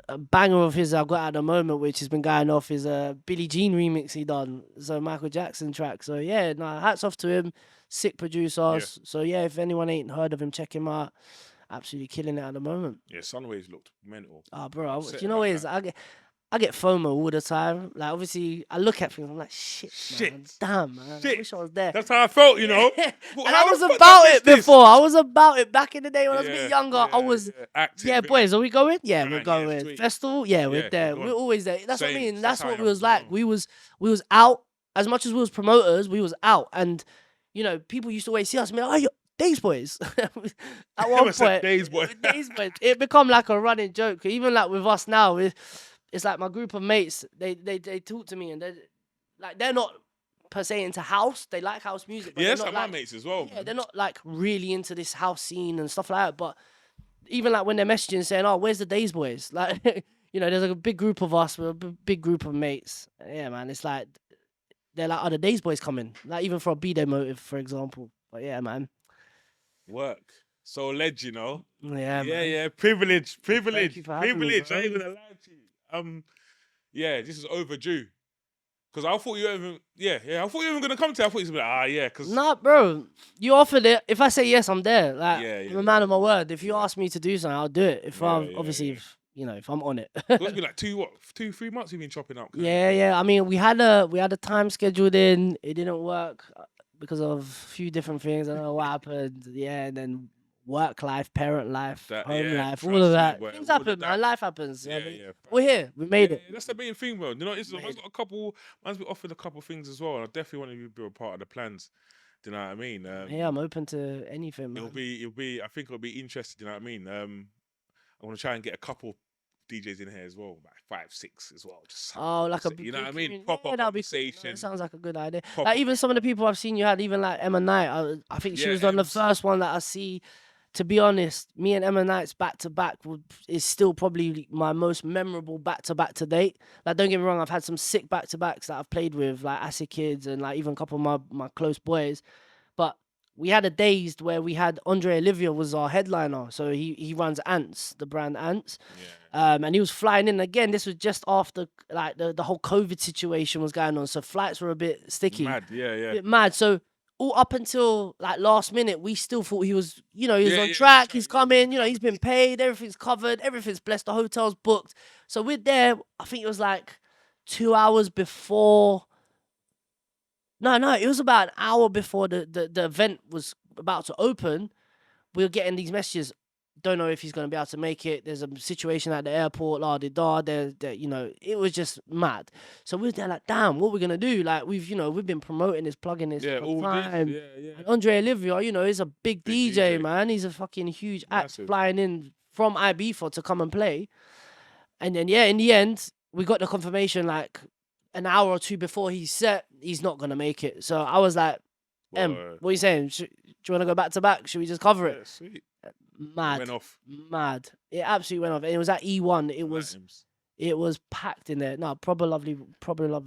a banger of his I've got at the moment, which has been going off, is a Billie Jean remix he done. So Michael Jackson track. So yeah, hats off to him. Sick producer. Yeah. So yeah, if anyone ain't heard of him, check him out. Absolutely killing it at the moment. Yeah, Sunwaves looked mental. Oh, bro, do you know what it is? I get FOMO all the time. Like, obviously, I look at things, I'm like, shit, man. Shit. Damn, man. I Shit. wish I was there. That's how I felt, you know. Yeah. Well, And how I was the fuck about did I it miss this? before. I was about it back in the day when I was a bit Yeah, younger. I was, active. yeah, boys, are we going? Yeah, we're Right, yeah, going. sweet. Festival? Yeah, we're Yeah, there. we're We're gone. always there. That's what I Same. mean. That's That's how what I we am was as like. well. We was out. As much as we was promoters, we was out. And, you know, people used to always see us and be like, oh, you're Days Boys. At one Never said point, Days Boy. Days Boys. It become like a running joke. Even like with us now, it's like my group of mates, they talk to me and they're not per se into house. They like house music, but Yeah, they're that's not like my mates as well, yeah, man. they're not like really into this house scene and stuff like that. But even like when they're messaging saying, "Oh, where's the Days Boys?" Like, you know, there's like a big group of us, we're a big group of mates. Yeah, man, it's like they're like, "Are the Days Boys coming?" Like even for a B-Day motive, for example. But yeah, man. Work. So ledge, you know. Yeah, man. Yeah. Privilege. Thank you for having me, I bro. ain't gonna lie to you. Yeah, this is overdue. Cause I thought you were even, I thought you were even gonna come to. I thought you was gonna be like, cause Nah, bro. You offered it. If I say yes, I'm there. Like, Yeah, I'm a man of my word. If you Yeah. ask me to do something, I'll do it. If Yeah, I'm yeah, obviously, yeah. If, you know, if I'm on it. it's been like 3 months you've been chopping up. kind of Yeah, thing. yeah. I mean, we had a time scheduled in. It didn't work because of a few different things. I don't know what happened. Yeah, and then work life, parent life, home life, all trust of me, that. boy, Things all of happen, that. man. Life happens. Yeah, I mean, yeah. we're here. We made it. Yeah, that's the main thing, bro. You know, it's Made man's got a couple. Man's been offered a couple things as well, and I definitely want to be a part of the plans. Do you know what I mean? Yeah, I'm open to anything, man. It'll be. I think it'll be interesting. You know what I mean? I want to try and get a couple DJs in here as well, like 5, 6 as well. Just Oh, like a you know big what I mean? community. Proper Yeah, that'd be cool. No, conversation. that sounds like a good idea. Proper- Like even some of the people I've seen you had, even like Emma Knight. I think she Yeah, was on the Ems. first one that I see. To be honest, me and Emma Knight's back to back is still probably my most memorable back to back to date. Like, don't get me wrong, I've had some sick back to backs that I've played with, like Acid Kids and like even a couple of my close boys. But we had a Dazed where we had Andre Olivia was our headliner. So he runs Ants, the brand Ants. Yeah. And he was flying in again. This was just after like the whole COVID situation was going on, so flights were a bit sticky, Mad. Yeah. bit mad. So all up until like last minute, we still thought he was, you know, he was Yeah, on yeah, track. he's He's coming. You know, he's been paid. Everything's covered. Everything's blessed. The hotel's booked. So we're there. I think it was like 2 hours before. No, it was about an hour before the event was about to open. We were getting these messages. Don't know if he's going to be able to make it. There's a situation at the airport, la di da. There, you know, it was just mad. So we were there like, damn, what we gonna do? Like we've been promoting this, plugging this Yeah, for all time. this. Yeah. And Andre Olivia, you know, is a big DJ, DJ. man. He's a fucking huge act Massive. flying in from Ibiza to come and play. And then in the end, we got the confirmation like an hour or two before he's set, he's not gonna make it. So I was like, Boy. what are you saying? Do you want to go back to back? Should we just cover it? Yeah, sweet. Mad. Went off. Mad. It absolutely went off. And it was at E1. Latins. It was packed in there. No, proper lovely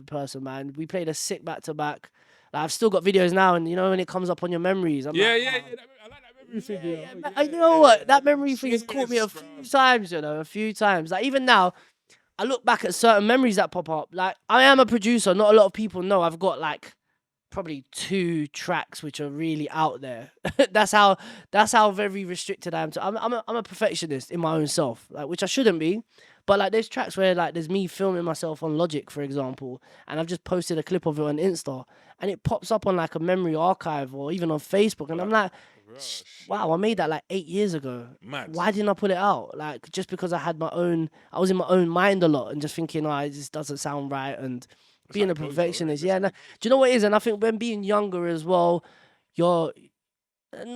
person, man. We played a sick back to back. Like, I've still got videos now, and you know when it comes up on your memories, I'm Yeah. like, I oh. like that memory thing. You know what? That memory thing has Serious, caught me a bro. few times, you know, a few times. Like even now, I look back at certain memories that pop up. Like I am a producer. Not a lot of people know I've got like probably 2 tracks which are really out there. that's how very restricted I am. I'm a perfectionist in my own self, like which I shouldn't be. But like there's tracks where like there's me filming myself on Logic, for example, and I've just posted a clip of it on Insta, and it pops up on like a memory archive or even on Facebook, and I'm like, wow, I made that like 8 years ago. Mad. Why didn't I put it out? Like just because I was in my own mind a lot and just thinking, oh, it just doesn't sound right, and being a perfectionist. Yeah, do you know what it is? And I think when being younger as well, you're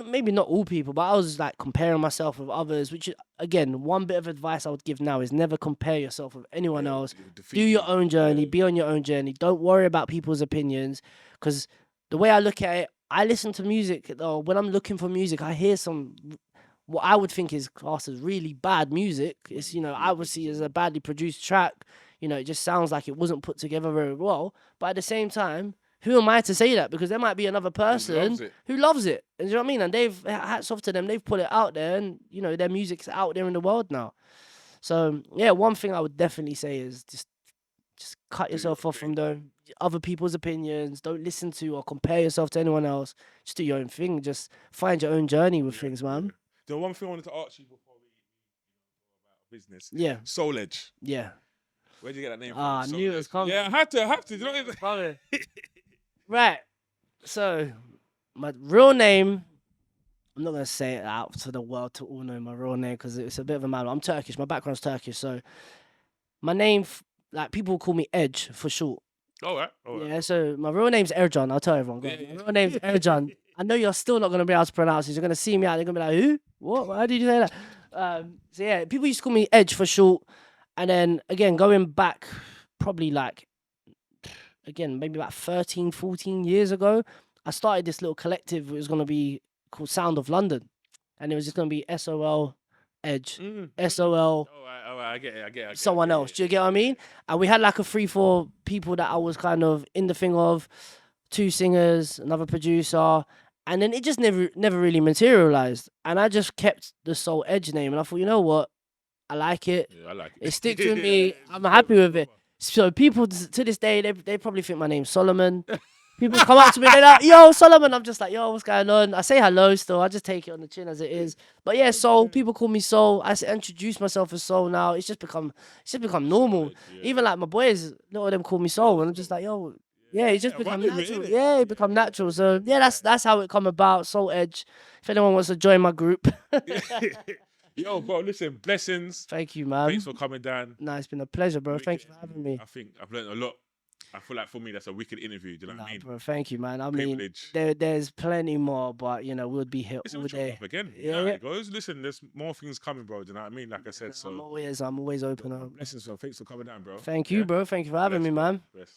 maybe not all people, but I was like comparing myself with others, which again, one bit of advice I would give now is never compare yourself with anyone else. Do your own journey, be on your own journey. Don't worry about people's opinions, because the way I look at it, I listen to music, or when I'm looking for music, I hear some what I would think is classed as really bad music. It's, you know, I would see as a badly produced track. You know, it just sounds like it wasn't put together very well. But at the same time, who am I to say that? Because there might be another person who loves it. And you know what I mean? And they've, hats off to them, they've put it out there, and, you know, their music's out there in the world now. So, yeah, one thing I would definitely say is just cut yourself off from the other people's opinions. Don't listen to or compare yourself to anyone else. Just do your own thing. Just find your own journey with things, man. The one thing I wanted to ask you before we about business. Yeah. Soul Edge. Yeah. Where'd you get that name from? Ah, I knew it was coming. Yeah, I had to. You know what I mean? Coming. Right. So, my real name, I'm not going to say it out to the world to all know my real name because it's a bit of a man. I'm Turkish. My background's Turkish. So, my name, like, people call me Edge for short. All right. Yeah, so my real name's Ercan. I'll tell everyone. Go on. My real name's Ercan. I know you're still not going to be able to pronounce it. You're going to see me out. They're going to be like, who? What? Why did you say that? So, yeah, people used to call me Edge for short. And then, again, going back probably like, again, maybe about 13, 14 years ago, I started this little collective. It was going to be called Sound of London. And it was just going to be SOL, Edge, SOL, All right. I get it. someone else. Do you get what I mean? And we had like a 3-4 people that I was kind of in the thing of, 2 singers, another producer, and then it just never really materialized. And I just kept the Soul Edge name, and I thought, you know what? I like it. Yeah, I like it. It sticks with me. I'm happy with it. So people to this day, they probably think my name's Solomon. People come up to me, they're like, yo, Solomon. I'm just like, yo, what's going on? I say hello still. I just take it on the chin as it is. But yeah, Soul. People call me Soul. I introduce myself as Soul now. It's just become normal. Even like my boys, a lot of them call me Soul. And I'm just like, yo, yeah, it's just become natural. Yeah, it become natural. So yeah, that's how it come about. Soul Edge. If anyone wants to join my group. Yo, bro, listen, blessings. Thank you, man. Thanks for coming down. Nah, it's been a pleasure, bro. Thank you for having me. I think I've learned a lot. I feel like for me, that's a wicked interview. Do you know what I mean? Bro, thank you, man. I Privilege. mean, there's plenty more, but you know, we'll be here Listen, all we'll chop day. up again. Yeah. It goes. Listen, there's more things coming, bro. Do you know what I mean? Like I said, so I'm always open up. blessings, so thanks for coming down, bro. Thank you, bro. Thank you for having me, man. Bless.